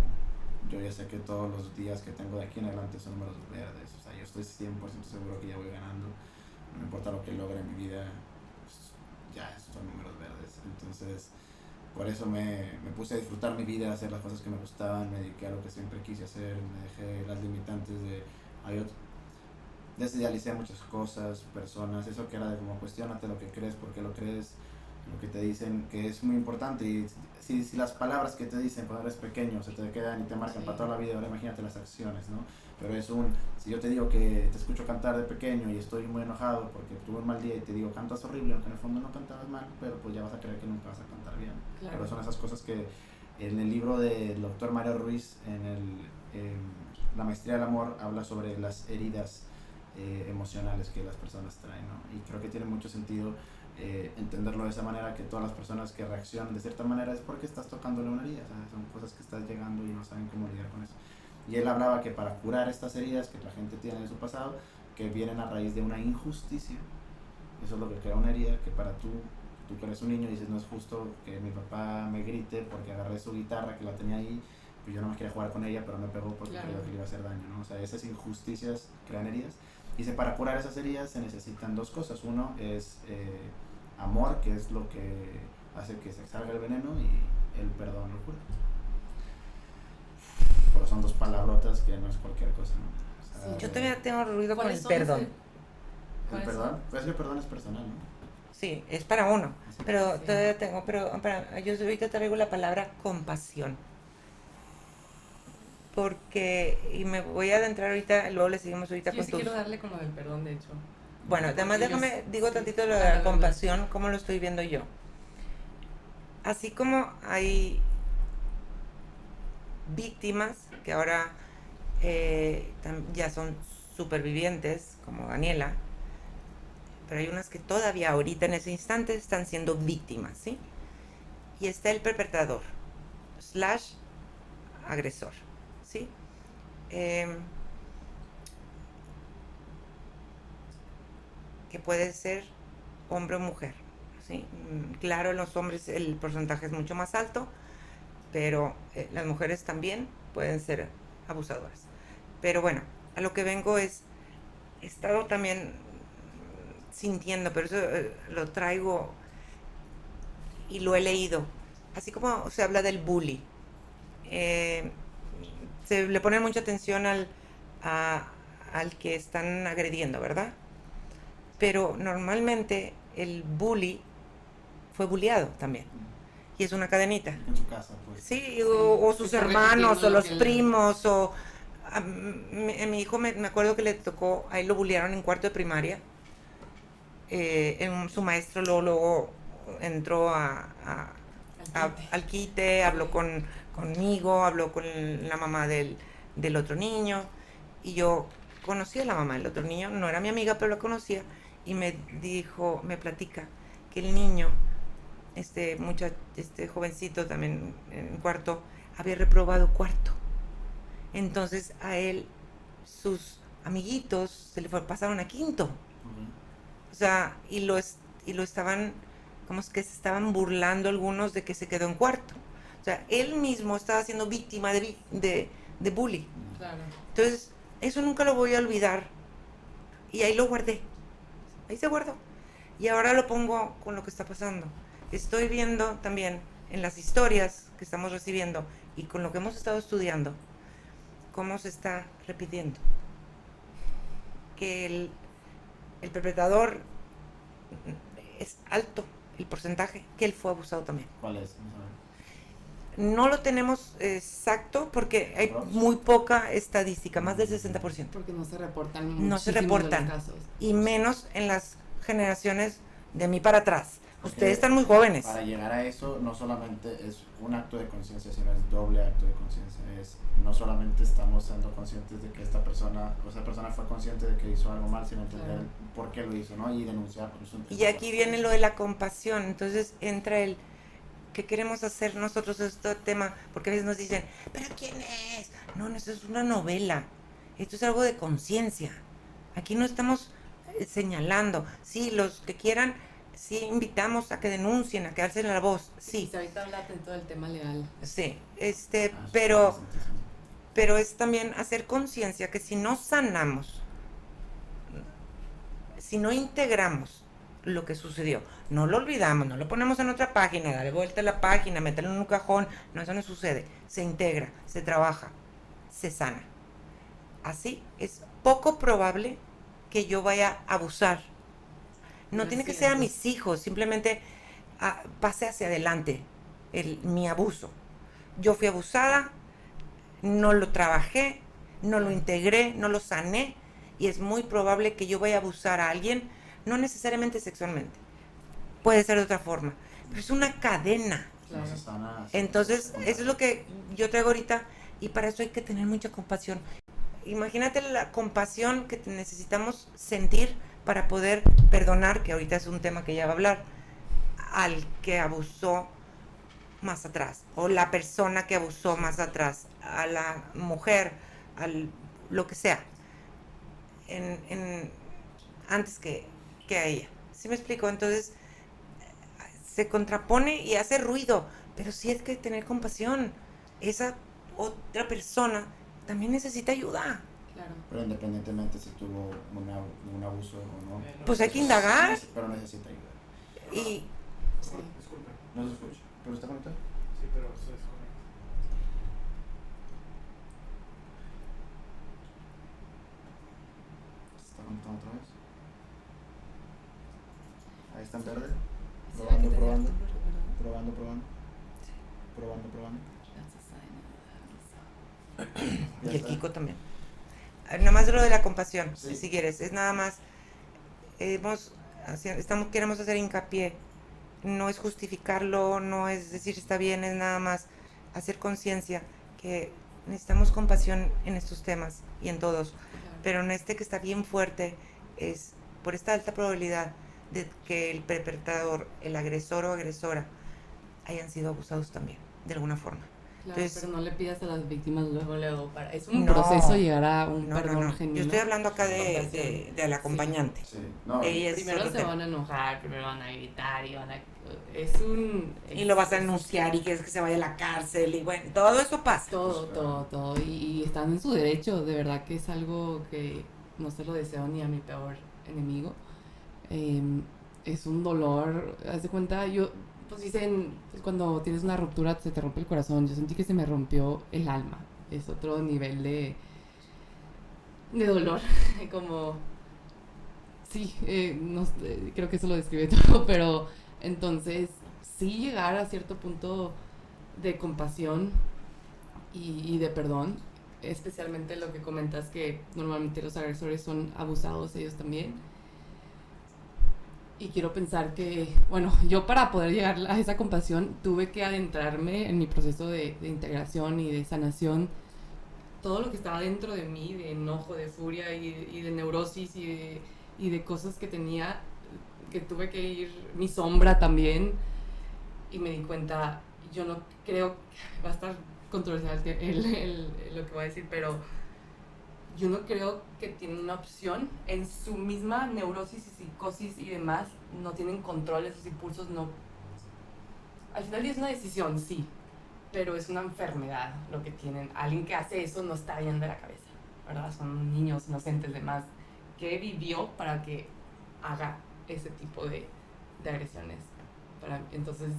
yo ya sé que todos los días que tengo de aquí en adelante son números verdes, o sea, yo estoy 100% seguro que ya voy ganando, no me importa lo que logre en mi vida, pues ya son números verdes. Entonces por eso me puse a disfrutar mi vida, a hacer las cosas que me gustaban, me dediqué a lo que siempre quise hacer, me dejé las limitantes desidealicé muchas cosas, personas, eso que era de como cuestiónate lo que crees, por qué lo crees, lo que te dicen, que es muy importante. Y si las palabras que te dicen cuando eres pequeño se te quedan y te marcan para toda la vida, ahora imagínate las acciones, ¿no? Pero si yo te digo que te escucho cantar de pequeño y estoy muy enojado porque tuve un mal día y te digo cantas horrible, aunque en el fondo no cantabas mal, pero pues ya vas a creer que nunca vas a cantar bien. Claro. Pero son esas cosas que en el libro del doctor Mario Ruiz, La maestría del amor, habla sobre las heridas emocionales que las personas traen, ¿no? Y creo que tiene mucho sentido entenderlo de esa manera, que todas las personas que reaccionan de cierta manera es porque estás tocándole una herida, ¿sabes? Son cosas que estás llegando y no saben cómo lidiar con eso. Y él hablaba que para curar estas heridas que la gente tiene de su pasado, que vienen a raíz de una injusticia, eso es lo que crea una herida, que para tú que eres un niño dices, no es justo que mi papá me grite porque agarré su guitarra que la tenía ahí, pues yo no me quería jugar con ella, pero me pegó porque creía que le iba a hacer daño, ¿no? O sea, esas injusticias crean heridas. Y para curar esas heridas se necesitan dos cosas. Uno es amor, que es lo que hace que se salga el veneno, y el perdón lo cura. Pero son dos palabrotas que no es cualquier cosa, ¿no? O sea, yo todavía tengo ruido con el son perdón. ¿El perdón? Pues el perdón es personal, ¿no? Sí, es para uno. Sí. Pero Sí. todavía tengo, yo ahorita traigo la palabra compasión. Porque, y me voy a adentrar ahorita, luego le seguimos ahorita Yo con sí tus... quiero darle con lo del perdón, de hecho. Bueno, además Porque digo sí, tantito lo de la compasión, cómo lo estoy viendo yo. Así como hay víctimas que ahora ya son supervivientes, como Daniela, pero hay unas que todavía ahorita en ese instante están siendo víctimas, ¿sí? Y está el perpetrador / agresor, ¿sí? Que puede ser hombre o mujer, ¿sí? Claro, en los hombres el porcentaje es mucho más alto, pero las mujeres también pueden ser abusadoras. Pero bueno, a lo que vengo es, he estado también sintiendo, pero eso lo traigo y lo he leído, así como se habla del bully, se le pone mucha atención al que están agrediendo, ¿verdad? Pero normalmente el bully fue bulleado también. Y es una cadenita. En su casa, pues. Sí, o sus hermanos, o los primos, o... mi hijo me acuerdo que le tocó, a él lo bullearon en cuarto de primaria. Su maestro luego entró al quite, habló conmigo, habló con la mamá del otro niño, y yo conocía a la mamá del otro niño, no era mi amiga, pero la conocía, y me platica que el niño, este jovencito también en cuarto, había reprobado cuarto. Entonces a él, sus amiguitos se le pasaron a quinto. O sea, y lo estaban, como es que se estaban burlando algunos de que se quedó en cuarto. O sea, él mismo estaba siendo víctima de bullying. Claro. Entonces, eso nunca lo voy a olvidar. Y ahí lo guardé. Ahí se guardó. Y ahora lo pongo con lo que está pasando. Estoy viendo también en las historias que estamos recibiendo y con lo que hemos estado estudiando, cómo se está repitiendo. Que el perpetrador es alto, el porcentaje, que él fue abusado también. ¿Cuál es? No lo tenemos exacto porque hay muy poca estadística, más del 60%. Porque no se reportan No se reportan. los casos. Y menos en las generaciones de mí para atrás. Porque ustedes están muy jóvenes. Para llegar a eso no solamente es un acto de conciencia, sino es doble acto de conciencia. No solamente estamos siendo conscientes de que esa persona fue consciente de que hizo algo mal, sino entender por qué lo hizo, ¿no? Y denunciar. Y aquí viene lo de la compasión. Entonces entra ¿qué queremos hacer nosotros este tema? Porque a veces nos dicen, ¿pero quién es? No, esto es una novela. Esto es algo de conciencia. Aquí no estamos señalando. Sí, los que quieran, sí invitamos a que denuncien, a que alcen la voz. Sí. Y ahorita habla de todo el tema legal. Sí, pero es también hacer conciencia que si no sanamos, si no integramos lo que sucedió, no lo olvidamos, no lo ponemos en otra página, darle vuelta a la página, meterlo en un cajón, no, eso no sucede, se integra, se trabaja, se sana. Así es poco probable que yo vaya a abusar. No tiene que ser a mis hijos, simplemente pase hacia adelante mi abuso. Yo fui abusada, no lo trabajé, no lo integré, no lo sané, y es muy probable que yo vaya a abusar a alguien, no necesariamente sexualmente, puede ser de otra forma, pero es una cadena. Claro. Entonces, eso es lo que yo traigo ahorita, y para eso hay que tener mucha compasión. Imagínate la compasión que necesitamos sentir para poder perdonar, que ahorita es un tema que ya va a hablar, al que abusó más atrás, o la persona que abusó más atrás, a la mujer, lo que sea, antes que a ella. ¿Sí me explico? Entonces, se contrapone y hace ruido, pero sí hay que tener compasión. Esa otra persona también necesita ayuda. Claro. Pero independientemente si tuvo un abuso o no. Pues hay que indagar. Pero necesita ayuda. Y... Sí. Disculpe. No se escucha. ¿Pero está conectado? Sí, pero se desconecta. ¿Se está conectando otra vez? Ahí está en verde. Sí, hay que tener Probando. tiempo, ¿verdad? Probando. Probando. That's a sign. Ya Y el está. Kiko también. Nada más de lo de la compasión, Sí. si quieres. Es nada más. Queremos hacer hincapié. No es justificarlo, no es decir está bien, es nada más hacer conciencia que necesitamos compasión en estos temas y en todos. Claro. Pero en este que está bien fuerte, es por esta alta probabilidad de que el perpetrador, el agresor o agresora, hayan sido abusados también, de alguna forma. Claro, Entonces, pero no le pidas a las víctimas luego para... Es un No. proceso llegar a un no, perdón no. genuino. Yo estoy hablando acá Compasión. del acompañante. Sí, no, Ella es Primero otro se tema. van a enojar, primero van a gritar y van a... Es un... Y lo vas a denunciar y quieres que se vaya a la cárcel y bueno, todo eso pasa. Todo. Y están en su derecho, de verdad que es algo que no se lo deseo ni a mi peor enemigo. Es un dolor, haz de cuenta, yo, pues dicen, pues cuando tienes una ruptura se te rompe el corazón, yo sentí que se me rompió el alma, es otro nivel de dolor, como, sí, no, creo que eso lo describe todo, pero entonces sí llegar a cierto punto de compasión y de perdón, especialmente lo que comentas que normalmente los agresores son abusados ellos también. Y quiero pensar que, bueno, yo para poder llegar a esa compasión tuve que adentrarme en mi proceso de integración y de sanación. Todo lo que estaba dentro de mí, de enojo, de furia y de neurosis y de cosas que tenía, que tuve que ir, mi sombra también. Y me di cuenta, yo no creo, va a estar controversial lo que voy a decir, pero yo no creo que tienen una opción en su misma neurosis y psicosis y demás, no tienen control de sus impulsos, no. Al final es una decisión, sí, pero es una enfermedad lo que tienen. Alguien que hace eso no está bien de la cabeza, ¿verdad? Son niños inocentes demás. ¿Qué vivió para que haga ese tipo de agresiones? Entonces,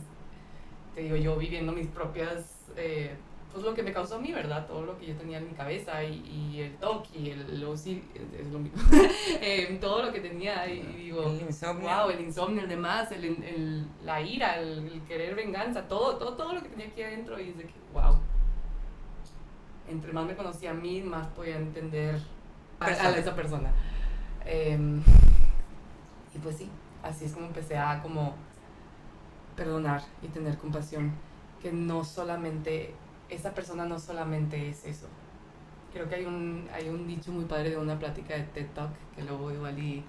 te digo, yo viviendo mis propias... pues lo que me causó a mí, ¿verdad? Todo lo que yo tenía en mi cabeza y el TOC y el OC, es lo mismo. Todo lo que tenía y digo, El insomnio. wow, el insomnio, el demás, la ira, el querer venganza, todo lo que tenía aquí adentro y es de que, wow. Entre más me conocía a mí, más podía entender a esa persona. Y pues sí, así es como empecé a como perdonar y tener compasión, que no solamente... Esa persona no solamente es eso. Creo que hay un dicho muy padre de una plática de TED Talk, que luego igual y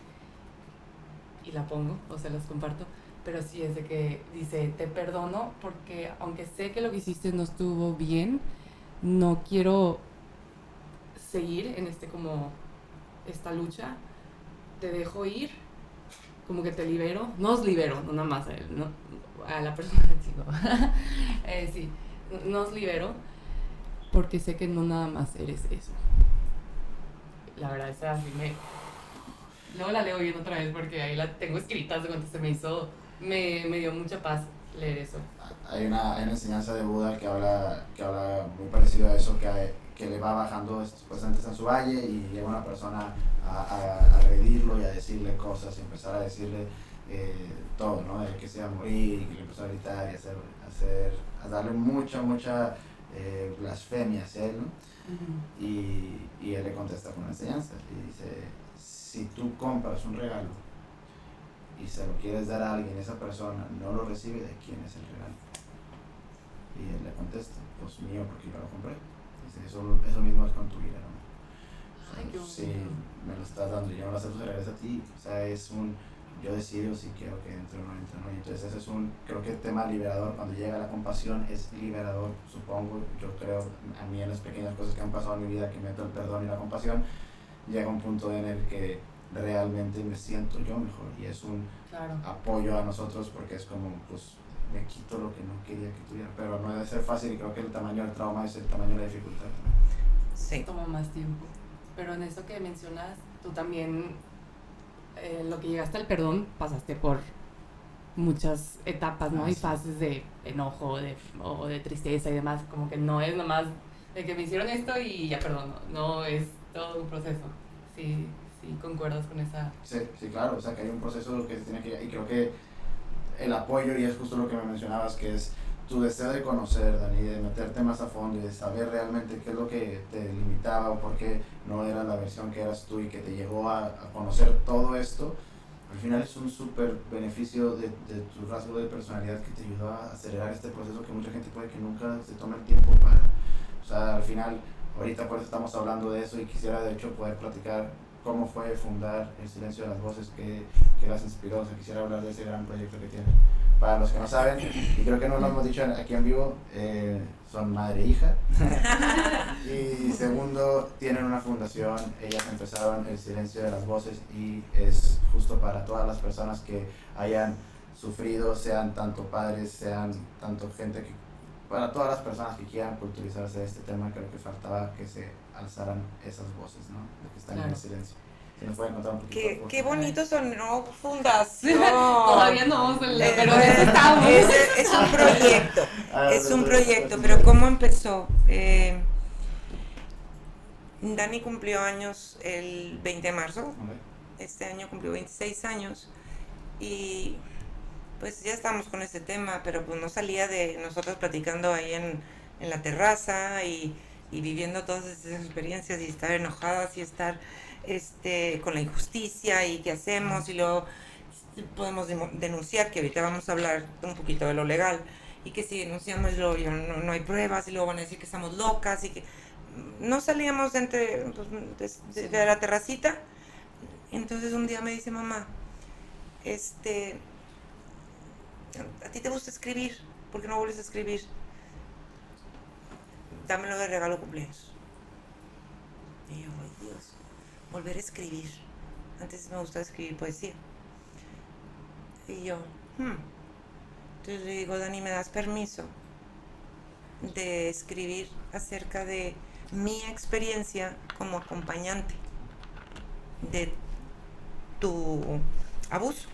la pongo, o sea, las comparto, pero sí es de que dice, te perdono porque aunque sé que lo que hiciste no estuvo bien, no quiero seguir en esta lucha, te dejo ir, como que te libero, no os libero, no nada más a él, no, a la persona del chico. Sí. Nos libero porque sé que no nada más eres eso. La verdad, esa así luego la leo bien otra vez porque ahí la tengo escrita, cuando se me hizo, me dio mucha paz leer eso. Hay una enseñanza de Buda que habla muy parecido a eso, que le va bajando, pues antes en su valle y llega una persona a agredirlo y a decirle cosas y empezar a decirle todo, ¿no? De que se iba a morir y que le empezó a gritar y a darle mucha blasfemia hacia él, ¿no? Uh-huh. Y él le contesta con una enseñanza y dice, si tú compras un regalo y se lo quieres dar a alguien, esa persona no lo recibe, ¿de quién es el regalo? Y él le contesta, pues mío, porque yo lo compré. Dice, eso mismo es con tu vida, ¿no? Ay, qué bonito. Sí, me lo estás dando y yo me lo acepto, se regresa a ti. O sea, yo decido si quiero que entre o no entre, ¿no? Y entonces ese es creo que el tema liberador, cuando llega la compasión es liberador, supongo, yo creo, a mí en las pequeñas cosas que han pasado en mi vida, que meto el perdón y la compasión, llega un punto en el que realmente me siento yo mejor y es un claro. apoyo a nosotros porque es como, pues, me quito lo que no quería que tuviera, pero no debe ser fácil y creo que el tamaño del trauma es el tamaño de la dificultad. Sí. Toma más tiempo. Pero en eso que mencionas, tú también, lo que llegaste al perdón, pasaste por muchas etapas, ¿no? Y fases de enojo o de tristeza y demás, como que no es nomás de que me hicieron esto y ya perdono, no, es todo un proceso. Sí, concuerdas con esa... Sí, claro, o sea que hay un proceso que se tiene que... Y creo que el apoyo, y es justo lo que me mencionabas, que es tu deseo de conocer, Dani, de meterte más a fondo y de saber realmente qué es lo que te limitaba o por qué no era la versión que eras tú y que te llevó a conocer todo esto, al final es un súper beneficio de tu rasgo de personalidad que te ayudó a acelerar este proceso que mucha gente puede que nunca se tome el tiempo para. O sea, al final, ahorita por eso estamos hablando de eso y quisiera de hecho poder platicar cómo fue fundar El Silencio de las Voces, que las inspiró. O sea, quisiera hablar de ese gran proyecto que tiene. para los que no saben, y creo que no lo hemos dicho aquí en vivo, son madre e hija. Y segundo, tienen una fundación, ellas empezaron El Silencio de las Voces y es justo para todas las personas que hayan sufrido, sean tanto padres, sean tanto gente que, para todas las personas que quieran culturizarse de este tema, creo que faltaba que se alzaran esas voces, ¿no? De que están en el silencio. Si nos pueden contar un poquito. Qué bonito sonó fundación. Todavía no vamos a leer, pero eso estamos. Es un proyecto, es un proyecto, pero ¿cómo empezó? Dani cumplió años el 20 de marzo, este año cumplió 26 años y pues ya estábamos con este tema, pero pues no salía de nosotros platicando ahí en la terraza y viviendo todas esas experiencias y estar enojadas y estar con la injusticia y qué hacemos y luego podemos denunciar, que ahorita vamos a hablar un poquito de lo legal, y que si denunciamos luego ya no hay pruebas y luego van a decir que estamos locas y que no salíamos de la terracita. Entonces un día me dice mamá, a ti te gusta escribir, ¿por qué no vuelves a escribir? Dámelo de regalo cumpleaños. Y yo, ay Dios, volver a escribir. Antes me gustaba escribir poesía. Y yo, Entonces le digo, Dani, ¿me das permiso de escribir acerca de mi experiencia como acompañante de tu abuso,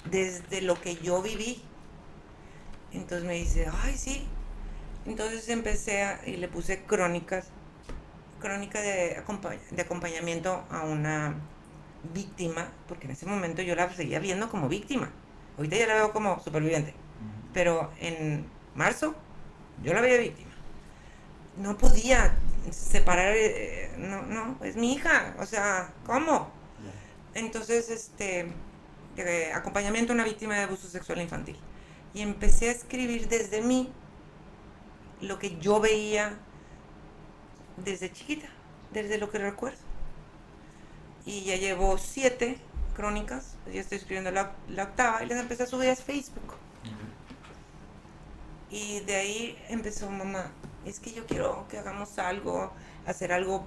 desde lo que yo viví? Entonces me dice, ay, sí. Entonces empecé y le puse crónica de acompañamiento a una víctima, porque en ese momento yo la seguía viendo como víctima. Ahorita ya la veo como superviviente, pero en marzo yo la veía víctima. No podía separar, no, es mi hija, o sea, ¿cómo? Entonces, acompañamiento a una víctima de abuso sexual infantil. Y empecé a escribir desde mí lo que yo veía desde chiquita, desde lo que recuerdo. Y ya llevo 7 crónicas, ya estoy escribiendo la octava y las empecé a subir a Facebook. Y de ahí empezó, mamá, es que yo quiero que hagamos algo, hacer algo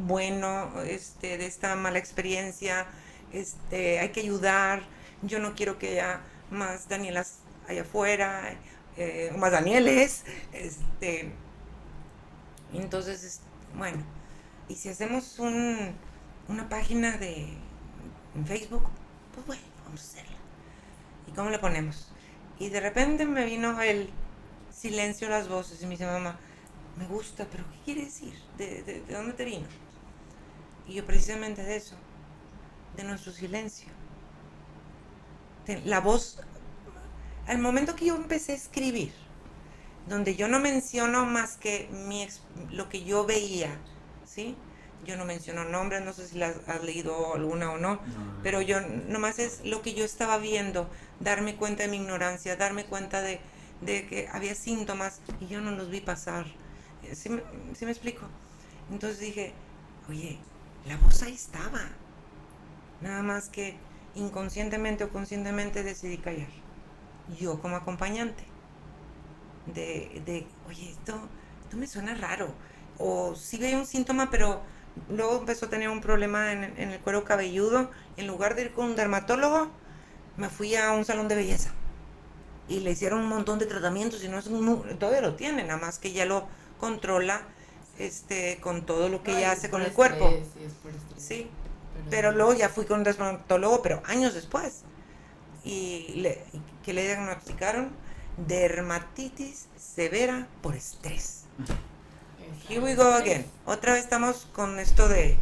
bueno de esta mala experiencia, hay que ayudar, yo no quiero que haya más Danielas allá afuera, más Danieles, entonces, bueno, y si hacemos una página en Facebook, pues bueno, vamos a hacerla. ¿Y cómo la ponemos? Y de repente me vino el silencio, las voces, y me dice, mamá, me gusta, pero ¿qué quiere decir? ¿De dónde te vino? Y yo, precisamente de eso, de nuestro silencio. La voz, al momento que yo empecé a escribir, donde yo no menciono más que lo que yo veía, ¿sí? Yo no menciono nombres, no sé si las has leído alguna o no, pero yo nomás es lo que yo estaba viendo, darme cuenta de mi ignorancia, darme cuenta de que había síntomas y yo no los vi pasar. ¿Sí me explico? Entonces dije, oye, la voz ahí estaba, nada más que inconscientemente o conscientemente decidí callar. Yo como acompañante oye, esto me suena raro, o sí veía un síntoma, pero luego empezó a tener un problema en el cuero cabelludo. En lugar de ir con un dermatólogo, me fui a un salón de belleza y le hicieron un montón de tratamientos y todavía lo tiene, nada más que ya lo controla con todo lo que ella hace con el cuerpo. Sí, pero luego ya fui con un dermatólogo, pero años después, y que le diagnosticaron dermatitis severa por estrés. Here we go again. Otra vez estamos con esto de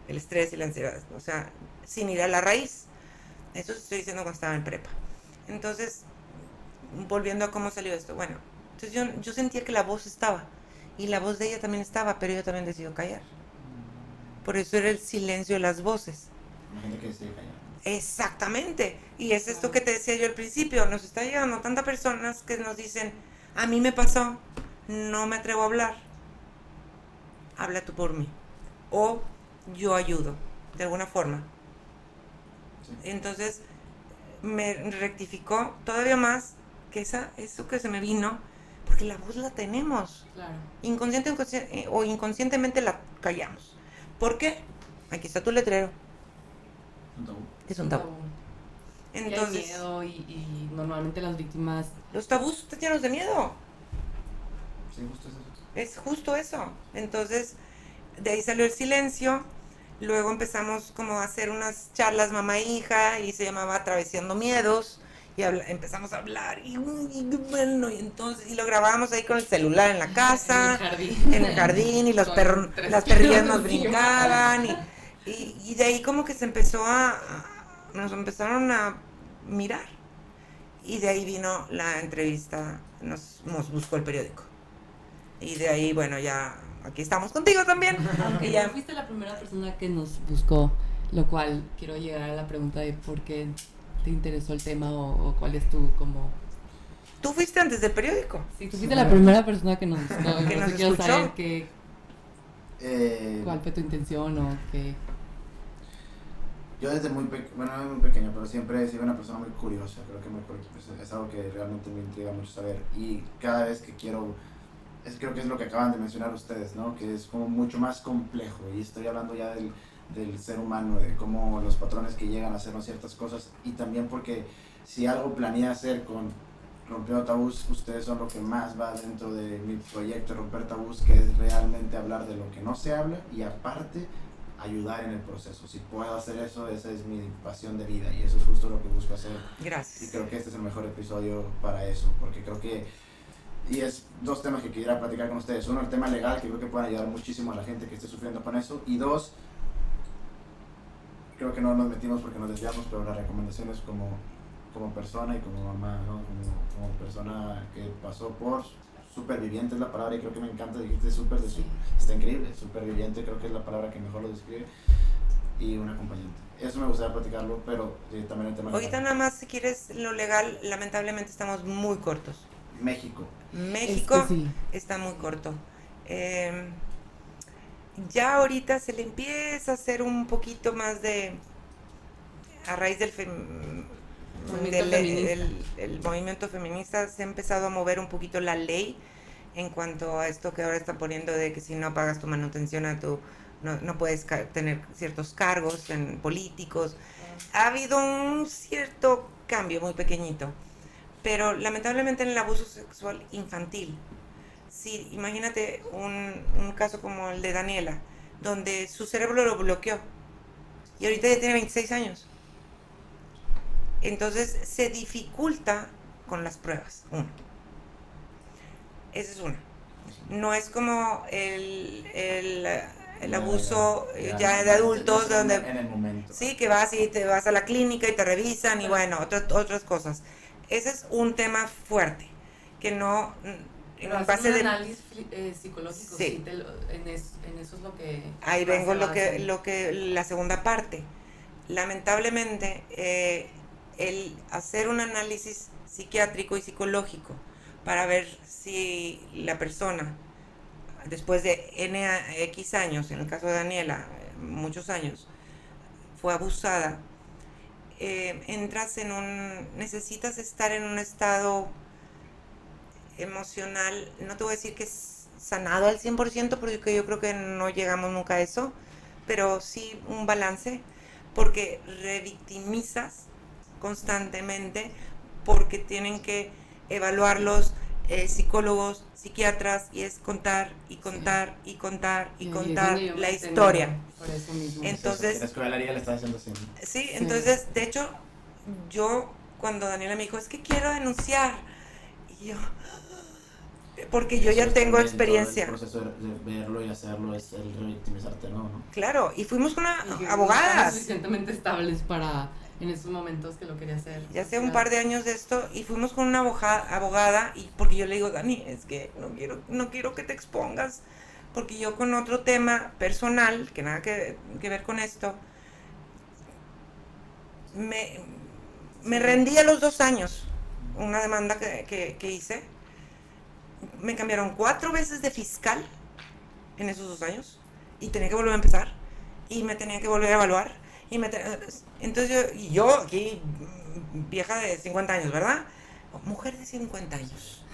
el estrés y la ansiedad, o sea, sin ir a la raíz. Eso estoy diciendo cuando estaba en prepa. Entonces, volviendo a cómo salió esto, bueno, entonces yo sentía que la voz estaba, y la voz de ella también estaba, pero ella también decidió callar. Por eso era el silencio de las voces. La gente que decide callar. Exactamente. Y es esto que te decía yo al principio, nos está llegando tantas personas que nos dicen, a mí me pasó, no me atrevo a hablar, habla tú por mí, o yo ayudo de alguna forma. Sí. Entonces me rectificó todavía más que eso que se me vino, porque la voz la tenemos. Claro. O inconscientemente la callamos. ¿Por qué? Aquí está tu letrero. Es un tabú. Entonces, y hay miedo y normalmente las víctimas... Los tabús están llenos de miedo. Sí, justo eso. Es justo eso. Entonces, de ahí salió el silencio. Luego empezamos como a hacer unas charlas mamá e hija y se llamaba Atravesando Miedos. Y empezamos a hablar y bueno, y entonces y lo grabábamos ahí con el celular en la casa, en el jardín y las perrillas nos brincaban y de ahí como que se empezó nos empezaron a mirar y de ahí vino la entrevista, nos buscó el periódico y de ahí bueno ya aquí estamos contigo también. Aunque ya fuiste la primera persona que nos buscó, lo cual quiero llegar a la pregunta de por qué te interesó el tema o cuál es tu como... ¿Tú fuiste antes del periódico? Sí, tú fuiste la primera persona que nos buscó. Que nos quiero escuchó. saber cuál fue tu intención o qué... Yo desde muy pequeño, pero siempre he sido una persona muy curiosa. Creo que es algo que realmente me intriga mucho saber. Y cada vez que creo que es lo que acaban de mencionar ustedes, ¿no? Que es como mucho más complejo. Y estoy hablando ya del ser humano, de cómo los patrones que llegan a hacernos ciertas cosas. Y también porque si algo planeé hacer con Rompiendo Tabús, ustedes son lo que más va dentro de mi proyecto Romper Tabús, que es realmente hablar de lo que no se habla y aparte ayudar en el proceso. Si puedo hacer eso, esa es mi pasión de vida y eso es justo lo que busco hacer. Gracias. Y creo que este es el mejor episodio para eso, porque creo que, y es dos temas que quisiera platicar con ustedes. Uno, el tema legal, que creo que pueden ayudar muchísimo a la gente que esté sufriendo con eso. Y dos, creo que no nos metimos porque nos desviamos, pero las recomendaciones como persona y como mamá, ¿no? Como persona que pasó por superviviente es la palabra y creo que me encanta, dijiste está increíble, superviviente creo que es la palabra que mejor lo describe, y un acompañante. Eso me gustaría platicarlo, pero también el tema ahorita legal. nada más si quieres lo legal, lamentablemente estamos muy cortos. México Sí. Está muy corto. Ya ahorita se le empieza a hacer un poquito más a raíz del el movimiento feminista se ha empezado a mover un poquito la ley en cuanto a esto que ahora están poniendo de que si no pagas tu manutención no puedes tener ciertos cargos políticos. Ha habido un cierto cambio muy pequeñito, pero lamentablemente en el abuso sexual infantil, sí, imagínate un caso como el de Daniela, donde su cerebro lo bloqueó y ahorita ya tiene 26 años. Entonces se dificulta con las pruebas. Esa es una. No es como el abuso ya de adultos donde en el momento. Sí, que vas y te vas a la clínica y te revisan y bueno, otras cosas. Ese es un tema fuerte que no en base de análisis psicológico, sí. En eso es lo que ahí vengo lo que la segunda parte. Lamentablemente el hacer un análisis psiquiátrico y psicológico para ver si la persona después de X años, en el caso de Daniela, muchos años, fue abusada, necesitas estar en un estado emocional, no te voy a decir que es sanado al 100%, porque yo creo que no llegamos nunca a eso, pero sí un balance, porque revictimizas constantemente, porque tienen que evaluarlos psicólogos, psiquiatras, y es contar y contar y contar y contar la historia. Por eso mismo. Entonces, la escuelaría le está haciendo así. Sí, entonces, de hecho, yo cuando Daniela me dijo, es que quiero denunciar, y yo, porque yo ya tengo experiencia. El proceso de verlo y hacerlo es el revictimizarte, ¿no? Claro, y fuimos con una Y abogadas. suficientemente estables para en esos momentos que lo quería hacer. Ya hace un par de años de esto, y fuimos con una abogada, y porque yo le digo, Dani, es que no quiero que te expongas, porque yo con otro tema personal, que nada que ver con esto, me rendí a los 2 años, una demanda que hice. Me cambiaron 4 veces de fiscal en esos 2 años, y tenía que volver a empezar, y me tenía que volver a evaluar. Entonces yo aquí vieja de 50 años, ¿verdad? Mujer de 50 años.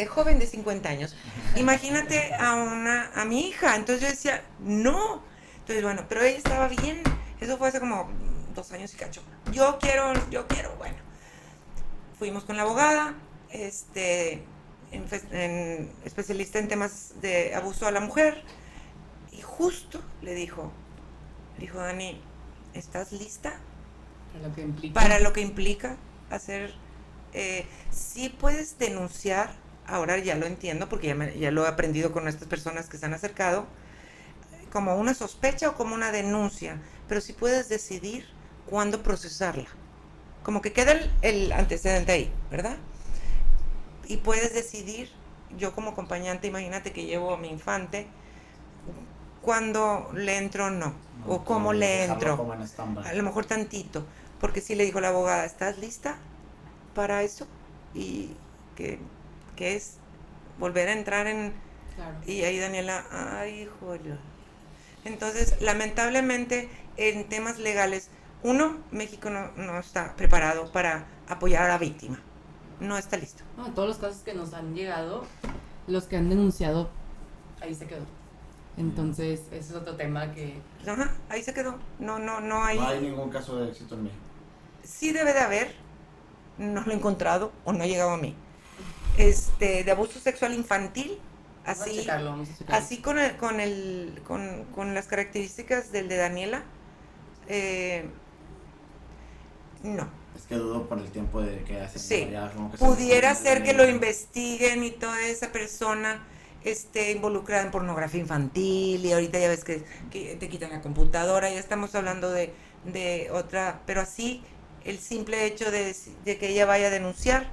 Joven de 50 años. Imagínate a mi hija. Entonces yo decía, no. Entonces, bueno, pero ella estaba bien. Eso fue hace como 2 años y cacho. Yo quiero, bueno. Fuimos con la abogada, especialista en temas de abuso a la mujer, y justo le dijo, Dani, ¿estás lista? Para lo que implica hacer, sí puedes denunciar, ahora ya lo entiendo, porque ya lo he aprendido con estas personas que se han acercado, como una sospecha o como una denuncia, pero sí puedes decidir cuándo procesarla. Como que queda el antecedente ahí, ¿verdad? Y puedes decidir, yo como acompañante, imagínate que llevo a mi infante, cuándo le entro o no, o cómo le entro. A lo mejor tantito, porque sí le dijo la abogada, ¿estás lista para eso? Y que es volver a entrar en... Claro. Y ahí Daniela, ay, joder. Entonces, lamentablemente, en temas legales, México no está preparado para apoyar a la víctima. No está listo. No, todos los casos que nos han llegado, los que han denunciado, ahí se quedó. Entonces, ese es otro tema que... Ajá, ahí se quedó. No hay... No hay ningún caso de éxito en México. Sí debe de haber. No lo he encontrado o no ha llegado a mí. De abuso sexual infantil. Así, vamos a checarlo. Así con las características del de Daniela. No. Es que dudo por el tiempo que hacen. Sí. Ya, como que pudiera ser que lo investiguen y toda esa persona esté involucrada en pornografía infantil, y ahorita ya ves que te quitan la computadora, ya estamos hablando de otra, pero así el simple hecho de que ella vaya a denunciar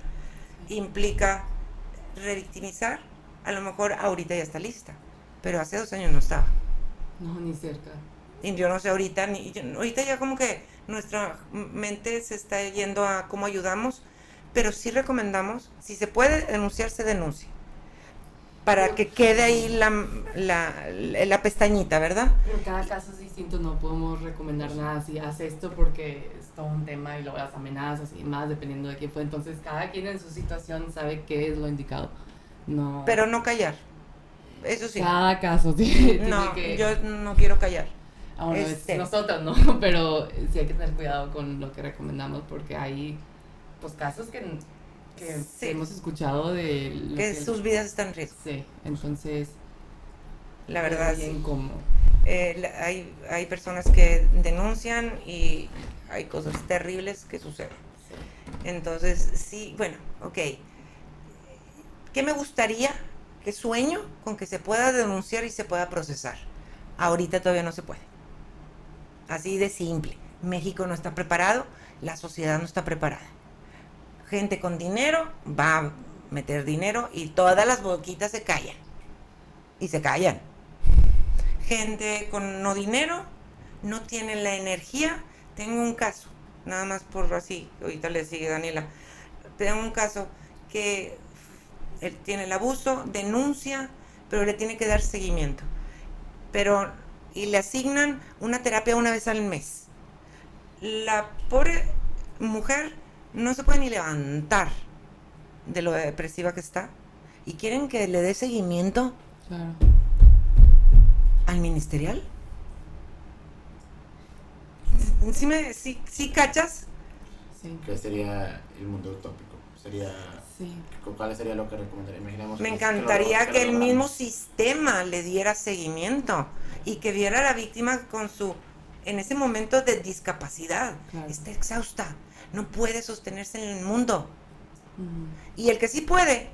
implica revictimizar. A lo mejor ahorita ya está lista, pero hace 2 años no estaba. No, ni cerca. Y yo no sé ahorita, ahorita ya como que nuestra mente se está yendo a cómo ayudamos, pero sí recomendamos, si se puede denunciar, se denuncia, para que quede ahí la pestañita, ¿verdad? Pero cada caso es distinto, no podemos recomendar nada, si hace esto porque es todo un tema, y luego las amenazas y más, dependiendo de quién fue. Entonces cada quien en su situación sabe qué es lo indicado. No. Pero no callar, eso sí. Cada caso sí. No, yo no quiero callar. Bueno, es nosotros, ¿no? Pero sí hay que tener cuidado con lo que recomendamos, porque hay pues casos que sí, hemos escuchado de... que sus vidas están en riesgo. Sí, entonces... La verdad, es bien incómodo. Hay personas que denuncian y hay cosas terribles que suceden. Sí. Entonces, sí, bueno, ok. ¿Qué me gustaría? ¿Qué sueño? Con que se pueda denunciar y se pueda procesar. Ahorita todavía no se puede. Así de simple. México no está preparado, la sociedad no está preparada. Gente con dinero va a meter dinero y todas las boquitas se callan. Y se callan. Gente con no dinero no tiene la energía. Tengo un caso, nada más por así, ahorita le sigue Daniela. Tengo un caso que él tiene el abuso, denuncia, pero le tiene que dar seguimiento. Y le asignan una terapia una vez al mes. La pobre mujer no se puede ni levantar de lo depresiva que está, y quieren que le dé seguimiento. Claro. ¿Al ministerial? ¿Sí cachas? Sí. ¿Qué sería el mundo utópico? Sí. ¿Cuál sería lo que recomendaría? Imaginemos. Me encantaría que el mismo sistema le diera seguimiento y que viera a la víctima con en ese momento de discapacidad. Claro. Está exhausta, no puede sostenerse en el mundo. Y el que sí puede,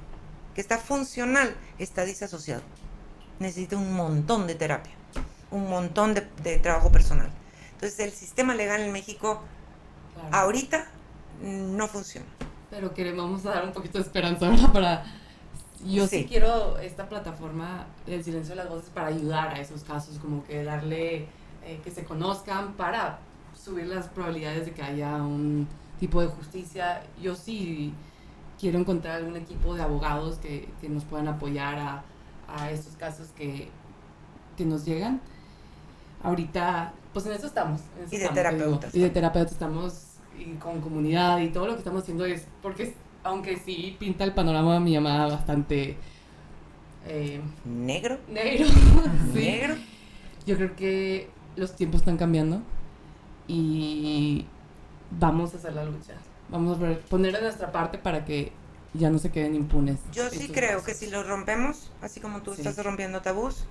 que está funcional, está disasociado. Necesita un montón de terapia, un montón de trabajo personal. Entonces el sistema legal en México, claro, ahorita no funciona. Pero vamos a dar un poquito de esperanza, ¿verdad? Yo sí quiero esta plataforma, el silencio de las voces, para ayudar a esos casos, como que darle, que se conozcan, para subir las probabilidades de que haya un tipo de justicia. Yo sí quiero encontrar algún equipo de abogados que nos puedan apoyar a estos casos que nos llegan. Ahorita, pues en eso estamos. Y de terapeutas. Y de terapeutas estamos y con comunidad y todo lo que estamos haciendo es porque, aunque sí pinta el panorama de mi llamada bastante ¿Negro? negro, sí, ¿Negro? yo creo que los tiempos están cambiando y vamos a hacer la lucha. Vamos a poner de nuestra parte para que ya no se queden impunes. Yo sí estos creo casos. que si lo rompemos, así como tú Sí. estás rompiendo tabús,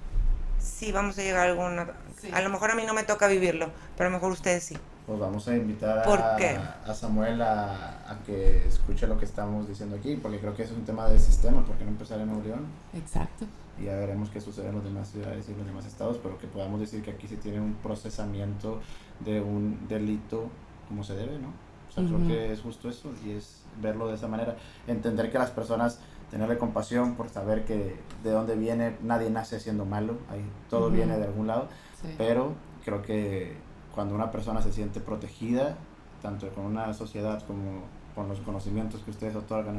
sí vamos a llegar a alguna... Sí. A lo mejor a mí no me toca vivirlo, pero a lo mejor ustedes sí. Pues vamos a invitar ¿Por qué? a Samuel a que escuche lo que estamos diciendo aquí, porque creo que es un tema de sistema, porque no empezar en Nuevo León. Exacto. Y ya veremos qué sucede en las demás ciudades y en los demás estados, pero que podamos decir que aquí se tiene un procesamiento de un delito como se debe, ¿no? O sea, Ujú. creo que es justo eso y es verlo de esa manera, entender que las personas, tenerle compasión por saber que de dónde viene, nadie nace siendo malo, ahí todo Ujú. viene de algún lado, Sí. pero creo que cuando una persona se siente protegida, tanto con una sociedad como con los conocimientos que ustedes otorgan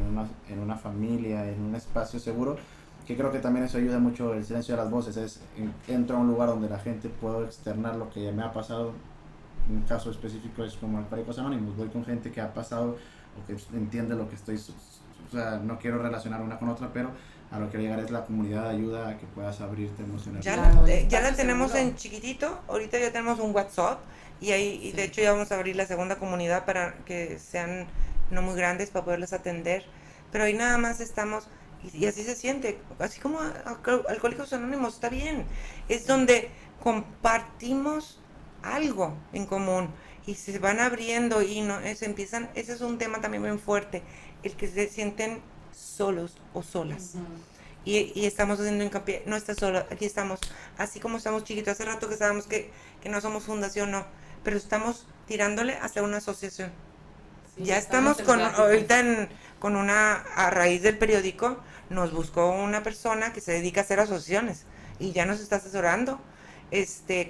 en una familia, en un espacio seguro, que creo que también eso ayuda mucho, el silencio de las voces, entro a un lugar donde la gente puede externar lo que me ha pasado. Un caso específico es como Alcohólicos Anónimos, voy con gente que ha pasado o que entiende lo que estoy, o sea, no quiero relacionar una con otra, pero a lo que llegar es la comunidad ayuda a que puedas abrirte emocionalmente. Ya, Claro, ya la espacio tenemos seguro. en chiquitito, ahorita ya tenemos un WhatsApp y ahí y de Sí. hecho ya vamos a abrir la segunda comunidad para que sean no muy grandes para poderles atender, pero ahí nada más estamos y así se siente, así como Alcohólicos Anónimos, está bien, es donde compartimos algo en común y se van abriendo y no se empiezan, ese es un tema también bien fuerte, el que se sienten solos o solas. Ujú. Y estamos haciendo hincapié, no estás solo, aquí estamos, así como estamos chiquitos, hace rato que sabemos que no somos fundación, no, pero estamos tirándole hacia una asociación. Sí, Ya estamos con, en pláticas. ahorita con una, a raíz del periódico, nos buscó una persona que se dedica a hacer asociaciones y ya nos está asesorando.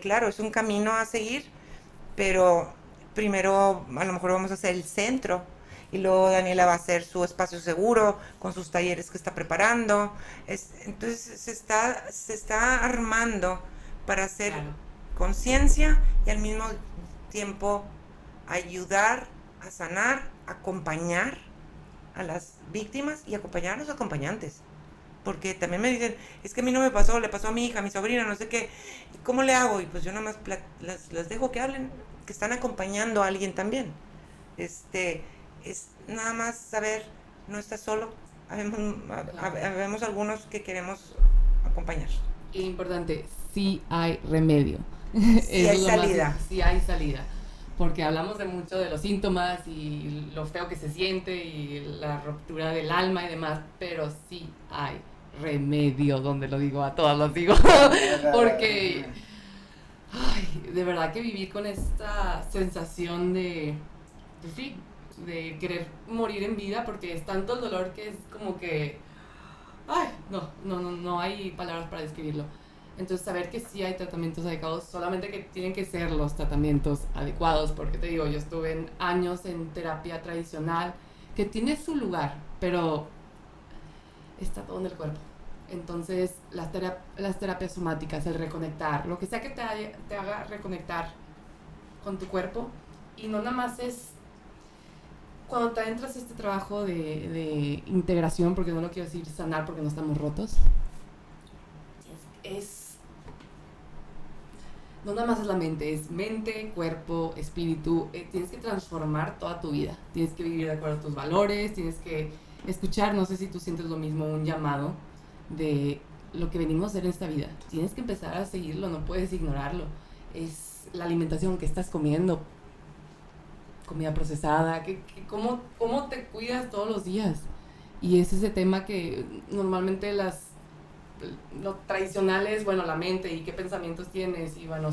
Claro, es un camino a seguir, pero primero a lo mejor vamos a hacer el centro y luego Daniela va a hacer su espacio seguro con sus talleres que está preparando. Entonces se está armando para hacer Claro. conciencia y al mismo tiempo ayudar a sanar, acompañar a las víctimas y acompañar a los acompañantes. Porque también me dicen, es que a mí no me pasó, le pasó a mi hija, a mi sobrina, no sé qué, ¿cómo le hago? Y pues yo nada más las dejo que hablen, que están acompañando a alguien también. Es nada más saber, no estás solo, habemos algunos que queremos acompañar. Importante, sí hay remedio. Sí hay salida. Sí hay salida. Porque hablamos de mucho de los síntomas y lo feo que se siente y la ruptura del alma y demás, pero sí hay remedio, donde lo digo, a todas los digo. Porque, ay, de verdad que vivir con esta sensación de sí, de querer morir en vida, porque es tanto el dolor que es como que, ay, no hay palabras para describirlo. Entonces, saber que sí hay tratamientos adecuados, solamente que tienen que ser los tratamientos adecuados, porque te digo, yo estuve años en terapia tradicional, que tiene su lugar, pero está todo en el cuerpo. Entonces, las terapias somáticas, el reconectar, lo que sea que te haga reconectar con tu cuerpo, y no nada más es cuando te entras a este trabajo de integración, porque no lo quiero decir sanar porque no estamos rotos, no nada más es la mente, es mente, cuerpo, espíritu. Tienes que transformar toda tu vida. Tienes que vivir de acuerdo a tus valores, tienes que escuchar, no sé si tú sientes lo mismo, un llamado de lo que venimos a hacer en esta vida. Tienes que empezar a seguirlo, no puedes ignorarlo. Es la alimentación que estás comiendo, comida procesada, cómo te cuidas todos los días. Y es ese tema que normalmente lo tradicional es, bueno, la mente y qué pensamientos tienes y bueno,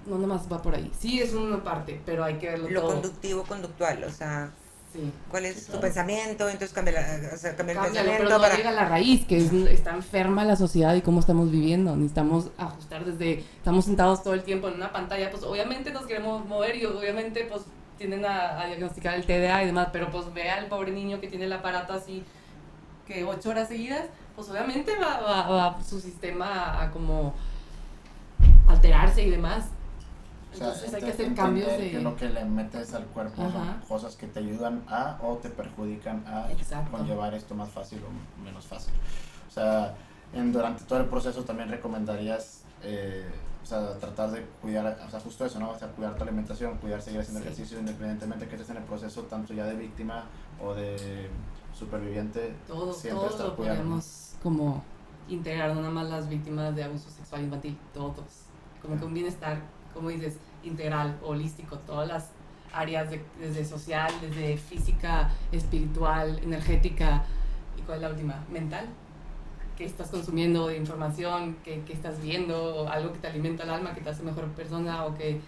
no nomás va por ahí. Sí es una parte, pero hay que verlo Lo todo. conductivo, conductual, o sea, Sí. ¿cuál es Sí, tu claro. pensamiento? Entonces cambia el Cámbialo, pensamiento pero no para... llega a la raíz, que está enferma la sociedad y cómo estamos viviendo. Necesitamos ajustar estamos sentados todo el tiempo en una pantalla, pues obviamente nos queremos mover y obviamente pues tienden a diagnosticar el TDA y demás, pero pues ve al pobre niño que tiene el aparato así, que 8 horas seguidas, pues obviamente va su sistema a como alterarse y demás. Entonces hay que hacer cambios de... que lo que le metes al cuerpo son Ajá. cosas que te ayudan a o te perjudican a Exacto. conllevar esto más fácil o menos fácil. O sea, durante todo el proceso también recomendarías, o sea, tratar de cuidar, o sea, justo eso, ¿no? O sea, cuidar tu alimentación, cuidar seguir haciendo Sí. ejercicio independientemente que estés en el proceso tanto ya de víctima o de superviviente. Todo siempre estar lo cuidando. podemos como integrar, no nada más las víctimas de abuso sexual infantil, todos. Como que un bienestar, como dices, integral, holístico, todas las áreas, desde social, desde física, espiritual, energética, ¿y cuál es la última? Mental. ¿Qué estás consumiendo de información? ¿Qué estás viendo? Algo que te alimenta el alma, que te hace mejor persona o que...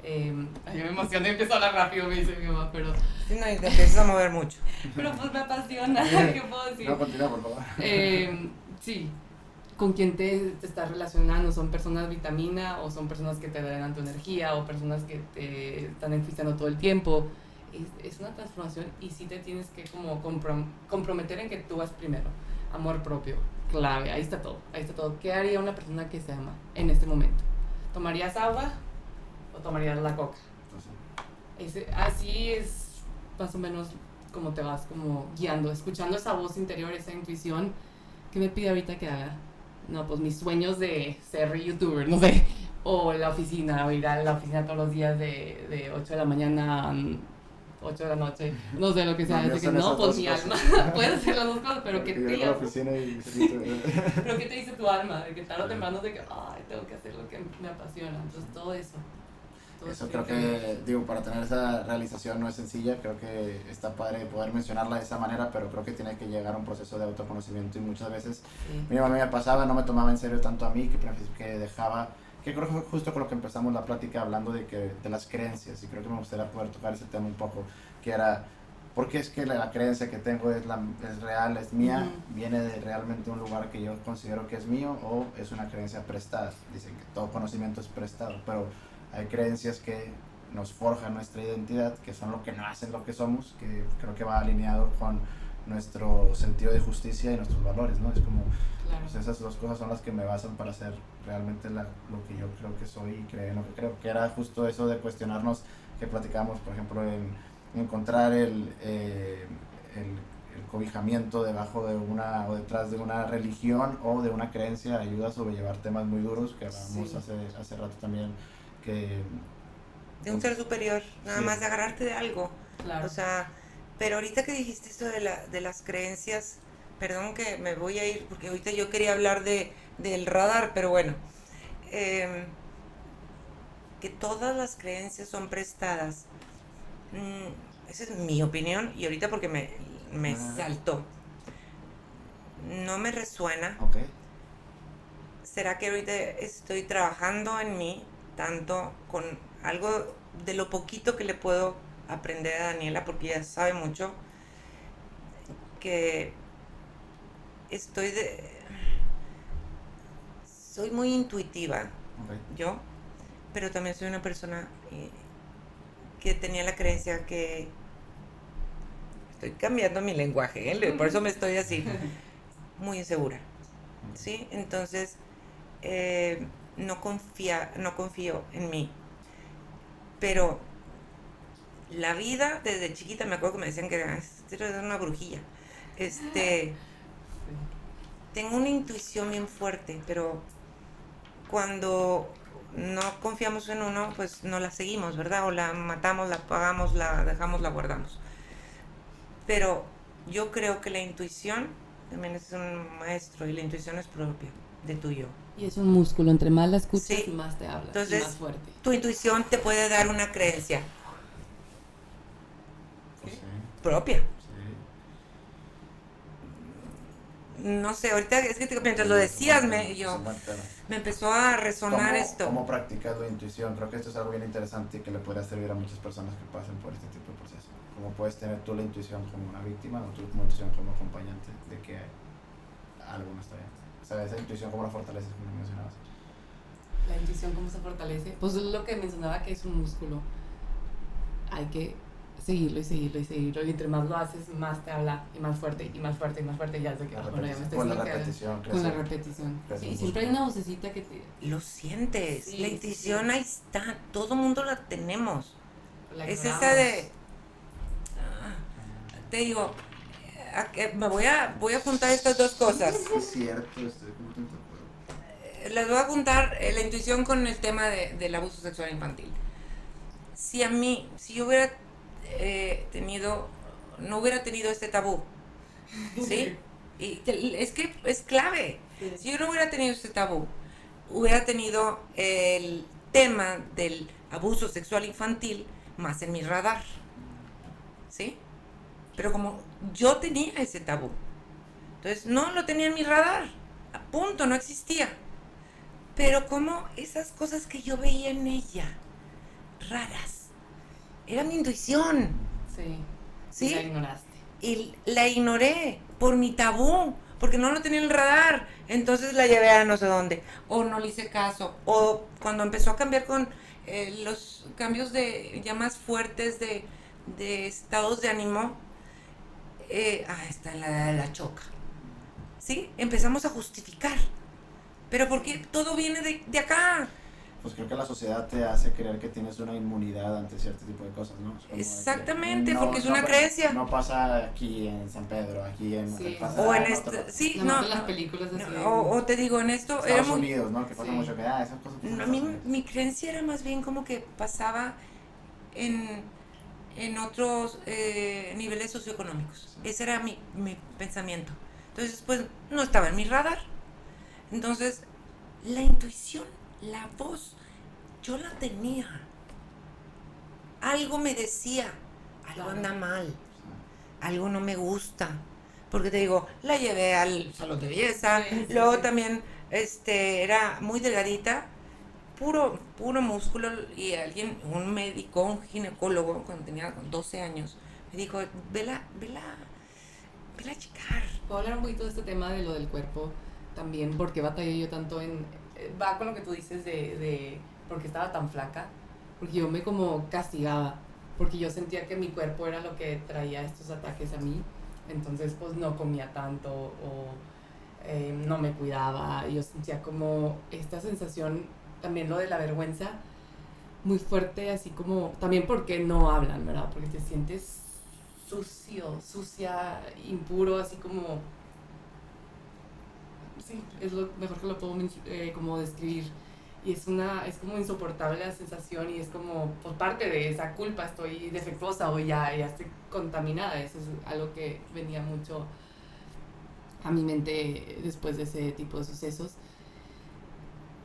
ay, yo me emocioné, empiezo a hablar rápido, me dice mi mamá, pero Sí, no, y te empiezas a mover mucho. pues me apasiona, ¿qué puedo decir? No, continúa, por favor. Sí, con quién te estás relacionando, son personas vitamina o son personas que te drenan tu energía o personas que te están enjuiciando todo el tiempo. Es una transformación y sí te tienes que como comprometer en que tú vas primero. Amor propio, clave, ahí está todo, ahí está todo. ¿Qué haría una persona que se ama en este momento? ¿Tomarías agua o tomarías la coca? Así es más o menos como te vas como guiando, escuchando esa voz interior, esa intuición. ¿Qué me pide ahorita que haga? No, pues mis sueños de ser youtuber, no sé, o la oficina, o ir a la oficina todos los días de 8 de la mañana a 8 de la noche, no sé lo que sea, No, de que son no, esas pues dos mi cosas. alma, puedes hacer las dos cosas, pero ¿qué te Llego a la oficina y pero ¿qué te dice tu alma? De que tarde o temprano de que, ay, tengo que hacer lo que me apasiona, entonces todo eso. Eso creo que, digo, para tener esa realización no es sencilla, creo que está padre poder mencionarla de esa manera, pero creo que tiene que llegar a un proceso de autoconocimiento y muchas veces, Sí. a mí me pasaba, no me tomaba en serio tanto a mí, que dejaba, que creo que fue justo con lo que empezamos la plática hablando de las creencias, y creo que me gustaría poder tocar ese tema un poco, que era, ¿por qué es que la creencia que tengo es real, es mía, viene de realmente un lugar que yo considero que es mío o es una creencia prestada? Dicen que todo conocimiento es prestado, pero hay creencias que nos forjan nuestra identidad, que son lo que nos hacen lo que somos, que creo que va alineado con nuestro sentido de justicia y nuestros valores, ¿no? Es como, Claro. pues esas dos cosas son las que me basan para ser realmente lo que yo creo que soy y creer en lo que creo, que era justo eso de cuestionarnos, que platicamos, por ejemplo, en encontrar el cobijamiento debajo de una o detrás de una religión o de una creencia ayuda a sobrellevar temas muy duros, que hablábamos Sí. hace rato también, que De un ser superior, nada Sí. más de agarrarte de algo. Claro. O sea, pero ahorita que dijiste esto de las creencias, perdón que me voy a ir, porque ahorita yo quería hablar del radar, pero bueno, que todas las creencias son prestadas. Esa es mi opinión y ahorita porque me saltó. No me resuena. ok, ¿Será que ahorita estoy trabajando en mí tanto con algo de lo poquito que le puedo aprender a Daniela, porque ella sabe mucho, que soy muy intuitiva ok, yo, pero también soy una persona que tenía la creencia que estoy cambiando mi lenguaje, por eso me estoy así, muy insegura, ¿sí? Entonces no confío en mí, pero la vida desde chiquita me acuerdo que me decían que era una brujilla. Tengo una intuición bien fuerte, pero cuando no confiamos en uno, pues no la seguimos, ¿verdad? O la matamos, la apagamos, la dejamos, la guardamos. Pero yo creo que la intuición también es un maestro y la intuición es propia de tu yo. Y es un músculo, entre más la escuchas, Sí. más te habla, Entonces, y más fuerte. Tu intuición te puede dar una creencia pues sí, propia. sí. No sé, ahorita es que mientras lo decías, me empezó a resonar esto. ¿Cómo practicas la intuición? Creo que esto es algo bien interesante y que le podría servir a muchas personas que pasen por este tipo de proceso. ¿Cómo puedes tener tú la intuición como una víctima o tú como intuición como acompañante de que algo no está bien? O sea, esa intuición, ¿cómo la fortaleces, como mencionabas? La intuición, ¿cómo se fortalece? Pues es lo que mencionaba, que es un músculo. Hay que seguirlo y seguirlo y seguirlo. Y entre más lo haces, más te habla y más fuerte y más fuerte y más fuerte. Y ya es de que, La bueno, ya me estoy con la sintiendo repetición. con la repetición. crece Sí, el siempre hay músculo. una vocecita que te... Lo sientes, Sí, la sí, intuición sí. ahí está, todo mundo la tenemos. la Es ignoramos. esa de, te digo, voy a juntar estas dos cosas. Es cierto, estoy completamente de acuerdo. Les voy a juntar la intuición con el tema del abuso sexual infantil. Si yo hubiera no hubiera tenido este tabú, ¿sí? Y es que es clave. Sí. Si yo no hubiera tenido este tabú, hubiera tenido el tema del abuso sexual infantil más en mi radar, ¿sí? Pero como yo tenía ese tabú, entonces no lo tenía en mi radar, a punto, no existía. Pero como esas cosas que yo veía en ella, raras, era mi intuición, Sí. ¿sí? Y la ignoraste. Y la ignoré por mi tabú, porque no lo tenía en el radar. Entonces la llevé a no sé dónde, o no le hice caso, o cuando empezó a cambiar con los cambios ya más fuertes de estados de ánimo, está en la edad de la choca, ¿sí? Empezamos a justificar, pero porque todo viene de acá. Pues creo que la sociedad te hace creer que tienes una inmunidad ante cierto tipo de cosas, ¿no? Es como de que Exactamente, porque es una creencia. No pasa aquí en San Pedro, aquí en... Sí. pasa O en otro- sí, Nada más en las películas así. o te digo, en esto era Estados muy... Unidos, ¿no? Que pasa Sí. mucho que, esas cosas pasan en A mí Estados Unidos. mi creencia era más bien como que pasaba en otros niveles socioeconómicos. Ese era mi pensamiento. Entonces, pues, no estaba en mi radar. Entonces, la intuición, la voz, yo la tenía. Algo me decía, algo anda mal, algo no me gusta. Porque te digo, la llevé al salón de belleza, Sí, sí, luego sí. también era muy delgadita, puro músculo, y un médico, un ginecólogo, cuando tenía 12 años, me dijo, vela checar. Puedo hablar un poquito de este tema de lo del cuerpo también, porque batallé yo tanto en... Va con lo que tú dices de porque estaba tan flaca, porque yo me como castigaba, porque yo sentía que mi cuerpo era lo que traía estos ataques a mí, entonces pues no comía tanto o no me cuidaba, y yo sentía como esta sensación, también lo de la vergüenza, muy fuerte, así como, también porque no hablan, ¿verdad? Porque te sientes sucio, sucia, impuro, así como... Sí, es lo mejor que lo puedo como describir. Y es como insoportable la sensación y es como, por parte de esa culpa estoy defectuosa o ya estoy contaminada. Eso es algo que venía mucho a mi mente después de ese tipo de sucesos.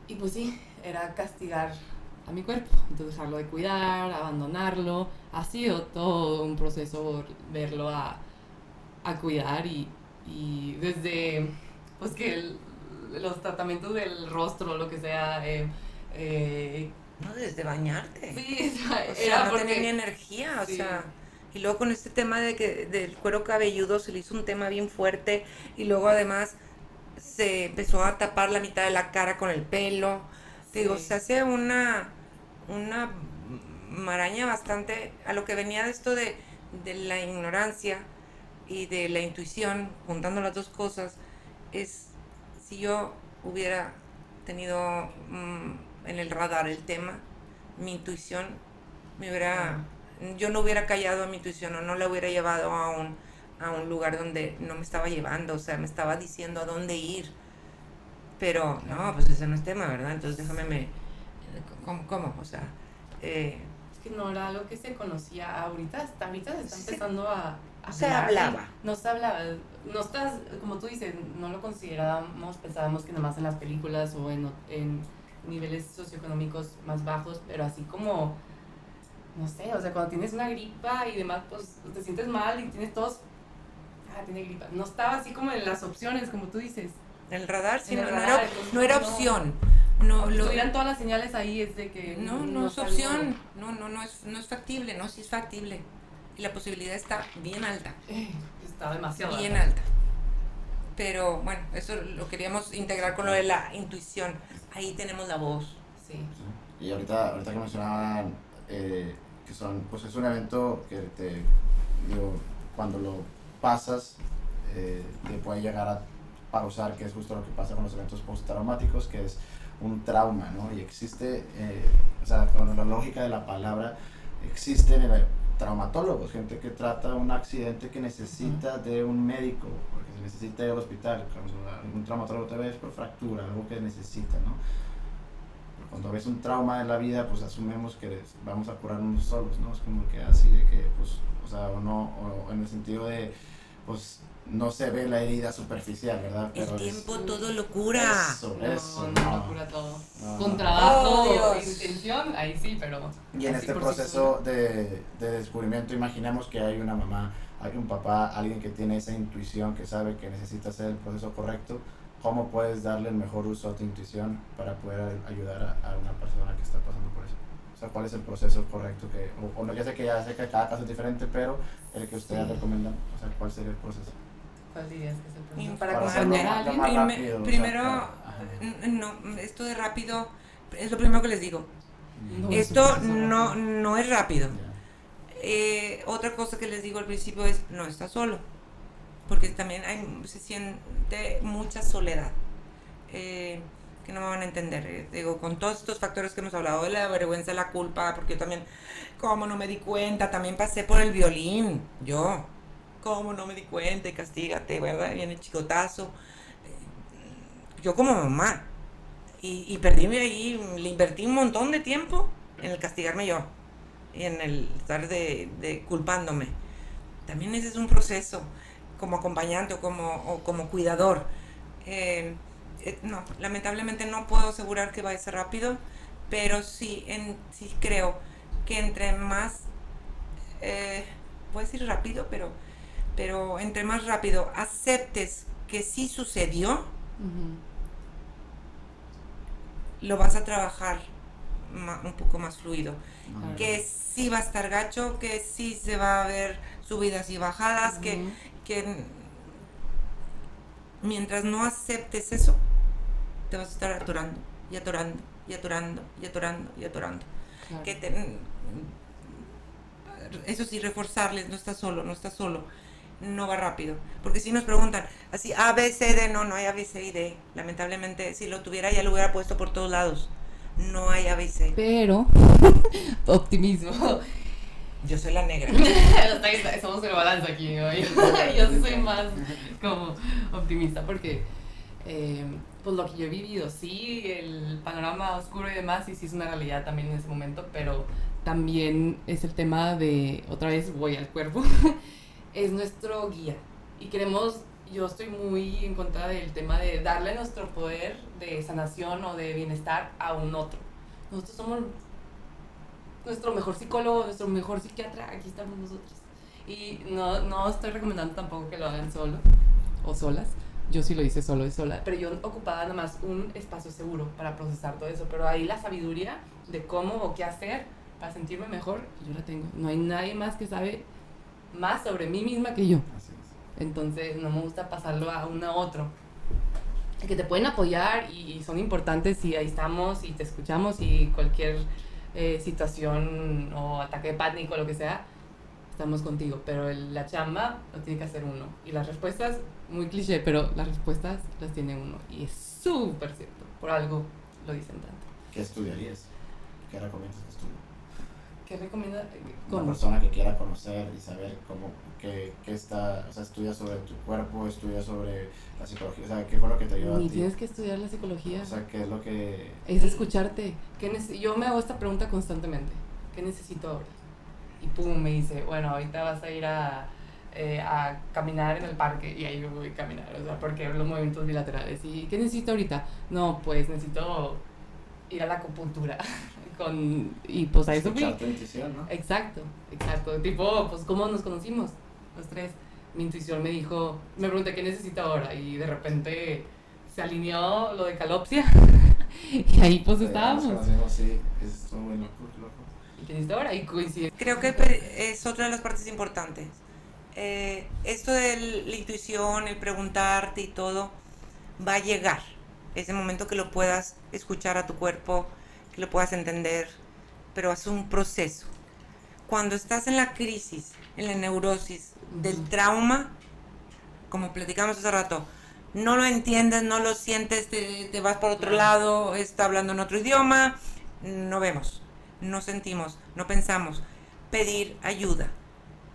Y pues sí, era castigar a mi cuerpo, entonces dejarlo de cuidar, abandonarlo. Ha sido todo un proceso verlo a cuidar y desde pues que los tratamientos del rostro, lo que sea, No, desde bañarte. sí, O sea, era no porque... tenía ni energía, sí. o sea, y luego con este tema del cuero cabelludo se le hizo un tema bien fuerte, y luego además se empezó a tapar la mitad de la cara con el pelo. Te digo, Sí. se hace una maraña bastante a lo que venía de esto de la ignorancia y de la intuición, juntando las dos cosas, es si yo hubiera tenido en el radar el tema, mi intuición yo no hubiera callado a mi intuición, o no la hubiera llevado a un lugar donde no me estaba llevando, o sea, me estaba diciendo a dónde ir. Pero no, pues ese no es tema, ¿verdad? Entonces déjame ¿cómo? O sea, Es que no era algo que se conocía ahorita, hasta ahorita se está Sí. empezando a Se hablar. hablaba. No se hablaba, no estás, como tú dices, no lo considerábamos, pensábamos que nomás en las películas o en niveles socioeconómicos más bajos, pero así como, no sé, o sea, cuando tienes una gripa y demás, pues te sientes mal y tienes tos, tiene gripa. No estaba así como en las opciones, como tú dices. el radar sí, En el no, radar, no era no. opción. No, Aunque estuvieran todas las señales ahí, es de que... no es algo- opción, no es factible, no, sí es factible. Y la posibilidad está bien alta, Está demasiado bien alta. alta. Pero bueno, eso lo queríamos integrar con lo de la intuición. Ahí tenemos la voz. Sí. Y ahorita que mencionaban que son, pues es un evento que cuando lo pasas, te puede llegar a pausar, que es justo lo que pasa con los eventos postraumáticos, que es un trauma, ¿no? Y existe, o sea, con la lógica de la palabra, existen traumatólogos, gente que trata un accidente que necesita de un médico, porque se necesita ir al hospital. Cuando un traumatólogo te ve es por fractura, algo que necesita, ¿no? Cuando ves un trauma en la vida, pues asumimos que vamos a curarnos solos, ¿no? Es como que así de que, pues, o sea, o en el sentido de, pues, no se ve la herida superficial, ¿verdad? Pero el tiempo todo lo cura. Eso, no cura todo. Con trabajo e intención, ahí sí, pero... Y en este proceso de descubrimiento, imaginemos que hay una mamá, hay un papá, alguien que tiene esa intuición, que sabe que necesita hacer el proceso correcto. ¿Cómo puedes darle el mejor uso a tu intuición para poder ayudar a una persona que está pasando por eso? O sea, ¿cuál es el proceso correcto? Ya sé que cada caso es diferente, pero el que ustedes recomiendan, o sea, ¿cuál sería el proceso? ¿Cuál dirías que es el proceso? Para acompañar a alguien. Primero, no, esto de rápido es lo primero que les digo. Esto no es rápido. Otra cosa que les digo al principio es, no estás solo, porque también se siente mucha soledad, que no me van a entender. Digo, con todos estos factores que hemos hablado, de la vergüenza, la culpa, porque yo también, como no me di cuenta, también pasé por el violín, como no me di cuenta, y castígate, ¿verdad? Viene el chicotazo. Yo como mamá, y perdí ahí, le invertí un montón de tiempo en el castigarme yo, y en el estar de culpándome. También ese es un proceso, como acompañante o como cuidador. No, lamentablemente no puedo asegurar que va a ser rápido, pero sí creo que entre más, puedo decir rápido, pero entre más rápido aceptes que sí sucedió, lo vas a trabajar un poco más fluido. Que sí va a estar gacho, que sí se va a ver subidas y bajadas, que mientras no aceptes eso, te vas a estar atorando y atorando y atorando y atorando y atorando. Claro. Eso sí, reforzarles, no estás solo, no va rápido, porque si nos preguntan así, A, B, C, D, no hay A, B, C y D. Lamentablemente, si lo tuviera ya lo hubiera puesto por todos lados. No hay A, B, C. Pero, optimismo. Yo soy la negra. Somos el balance aquí, ¿no? Yo sí soy más como optimista, porque pues lo que yo he vivido, sí, el panorama oscuro y demás, y sí es una realidad también en ese momento, pero también es el tema de, otra vez voy al cuerpo, es nuestro guía. Y yo estoy muy en contra del tema de darle nuestro poder de sanación o de bienestar a un otro. Nosotros somos nuestro mejor psicólogo, nuestro mejor psiquiatra, aquí estamos nosotros. Y no estoy recomendando tampoco que lo hagan solo o solas. Yo sí lo hice solo y sola, pero yo ocupaba nada más un espacio seguro para procesar todo eso. Pero ahí la sabiduría de cómo o qué hacer para sentirme mejor, yo la tengo. No hay nadie más que sabe más sobre mí misma que yo. Entonces no me gusta pasarlo a uno a otro. Que te pueden apoyar y son importantes, y ahí estamos y te escuchamos, y cualquier situación o ataque de pánico, lo que sea, estamos contigo, pero la chamba lo tiene que hacer uno, y las respuestas, muy cliché, pero las respuestas las tiene uno, y es súper cierto, por algo lo dicen tanto. ¿Qué estudiarías? ¿Qué recomiendas que estudie? ¿Qué recomienda? Una persona que quiera conocer y saber cómo, qué está, o sea, estudia sobre tu cuerpo, estudia sobre la psicología, o sea, ¿qué fue lo que te ayudó a ti? Ni tienes que estudiar la psicología. O sea, ¿qué es lo que...? Es escucharte. Yo me hago esta pregunta constantemente. ¿Qué necesito ahora? Y pum, me dice, bueno, ahorita vas a ir a caminar en el parque, y ahí me voy a caminar, o sea, porque los movimientos bilaterales. ¿Y qué necesito ahorita? No, pues necesito ir a la acupuntura. Y pues a eso fui. Escuchar tu intuición, ¿no? Exacto. Tipo, pues ¿cómo nos conocimos? Los tres. Mi intuición me pregunté qué necesito ahora, y de repente se alineó lo de calopsia y ahí pues estábamos. Sí, es muy loco. ¿Y qué necesito ahora? Y coincide. Creo que es otra de las partes importantes. Esto de la intuición, el preguntarte y todo, va a llegar. Ese momento que lo puedas escuchar a tu cuerpo, que lo puedas entender, pero es un proceso. cuando estás en la crisis, en la neurosis del trauma, como platicamos hace rato, no lo entiendes, no lo sientes, te vas por otro lado, está hablando en otro idioma, no vemos, no sentimos, no pensamos. Pedir ayuda.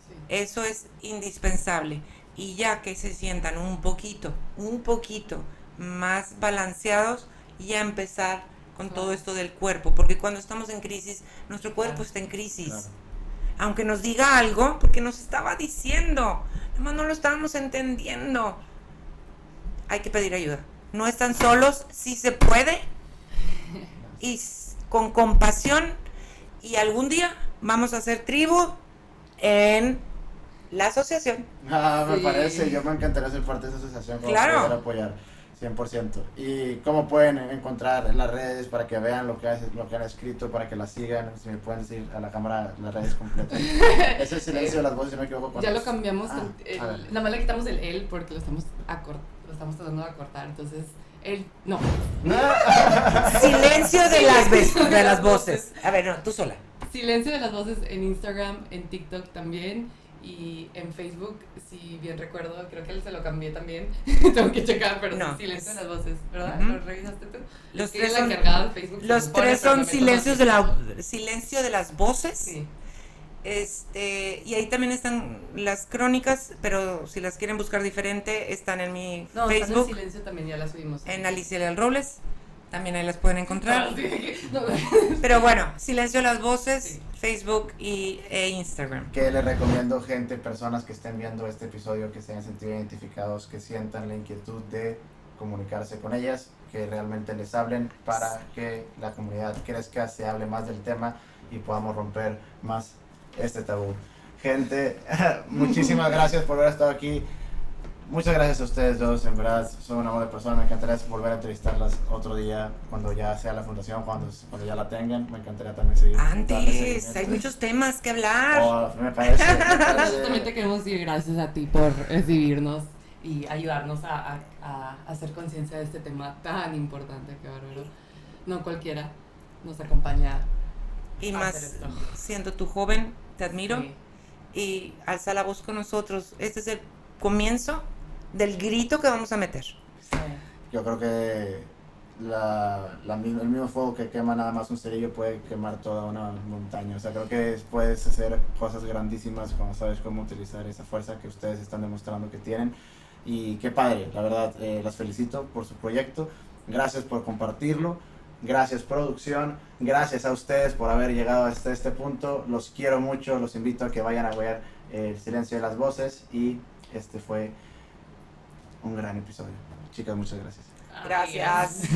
Sí. Eso es indispensable. Y ya que se sientan un poquito más balanceados, ya empezar con todo esto del cuerpo. Porque cuando estamos en crisis, nuestro cuerpo está en crisis. Claro. Aunque nos diga algo, porque nos estaba diciendo, nomás no lo estábamos entendiendo. Hay que pedir ayuda. No están solos, sí se puede. Y con compasión. Y algún día vamos a hacer tribu en la asociación. Me Sí. parece, yo me encantaría ser parte de esa asociación, como Claro. poder apoyar 100%. ¿Y cómo pueden encontrar en las redes para que vean lo que han escrito, para que las sigan? Si me pueden decir a la cámara las redes completas. Es el silencio de las voces, si no me equivoco. Ya lo cambiamos, A ver. nada más le quitamos el él porque lo estamos tratando de acortar, entonces no. Silencio de las voces. A ver, no, tú sola. Silencio de las voces en Instagram, en TikTok también y en Facebook, si bien recuerdo, creo que se lo cambié también. Tengo que checar, pero No, sí, Silencio es- de las voces, ¿verdad? Ujú. ¿Lo revisaste tú? Los Que tres es la son- encargada de Facebook. se Los supone, tres pero son no me silencios conoce. silencio de las voces. Sí. Y ahí también están las crónicas, pero si las quieren buscar diferente, están en mi No, están en Facebook, silencio también, ya la subimos. en Alicia Leal Robles. También ahí las pueden encontrar. Ah, sí. No, Pero bueno, silencio de las voces, Sí. Facebook e Instagram. Que les recomiendo, gente, personas que estén viendo este episodio, que se hayan sentido identificados, que sientan la inquietud de comunicarse con ellas, que realmente les hablen para que la comunidad crezca, se hable más del tema y podamos romper más este tabú. Gente, muchísimas gracias por haber estado aquí. Muchas gracias a ustedes dos, en verdad son un amor de persona. Me encantaría volver a entrevistarlas otro día, cuando ya sea la fundación, cuando ya la tengan. Me encantaría también seguir. darle Antes, seguimiento. hay muchos temas que hablar. Oh, me parece. Nosotros también te queremos decir gracias a ti por recibirnos y ayudarnos a hacer conciencia de este tema tan importante, que bárbaro. No cualquiera nos acompaña. Y a más, hacer esto. siendo tú joven, te admiro. Sí. Y alza la voz con nosotros. Este es el comienzo del grito que vamos a meter. Sí. Yo creo que el mismo fuego que quema nada más un cerillo puede quemar toda una montaña. O sea, creo que puedes hacer cosas grandísimas cuando sabes cómo utilizar esa fuerza que ustedes están demostrando que tienen. Y qué padre, la verdad, las felicito por su proyecto. Gracias por compartirlo. Gracias, producción. Gracias a ustedes por haber llegado hasta este punto. Los quiero mucho. Los invito a que vayan a ver El Silencio de las Voces. Y este fue un gran episodio. Chicas, muchas gracias. Gracias.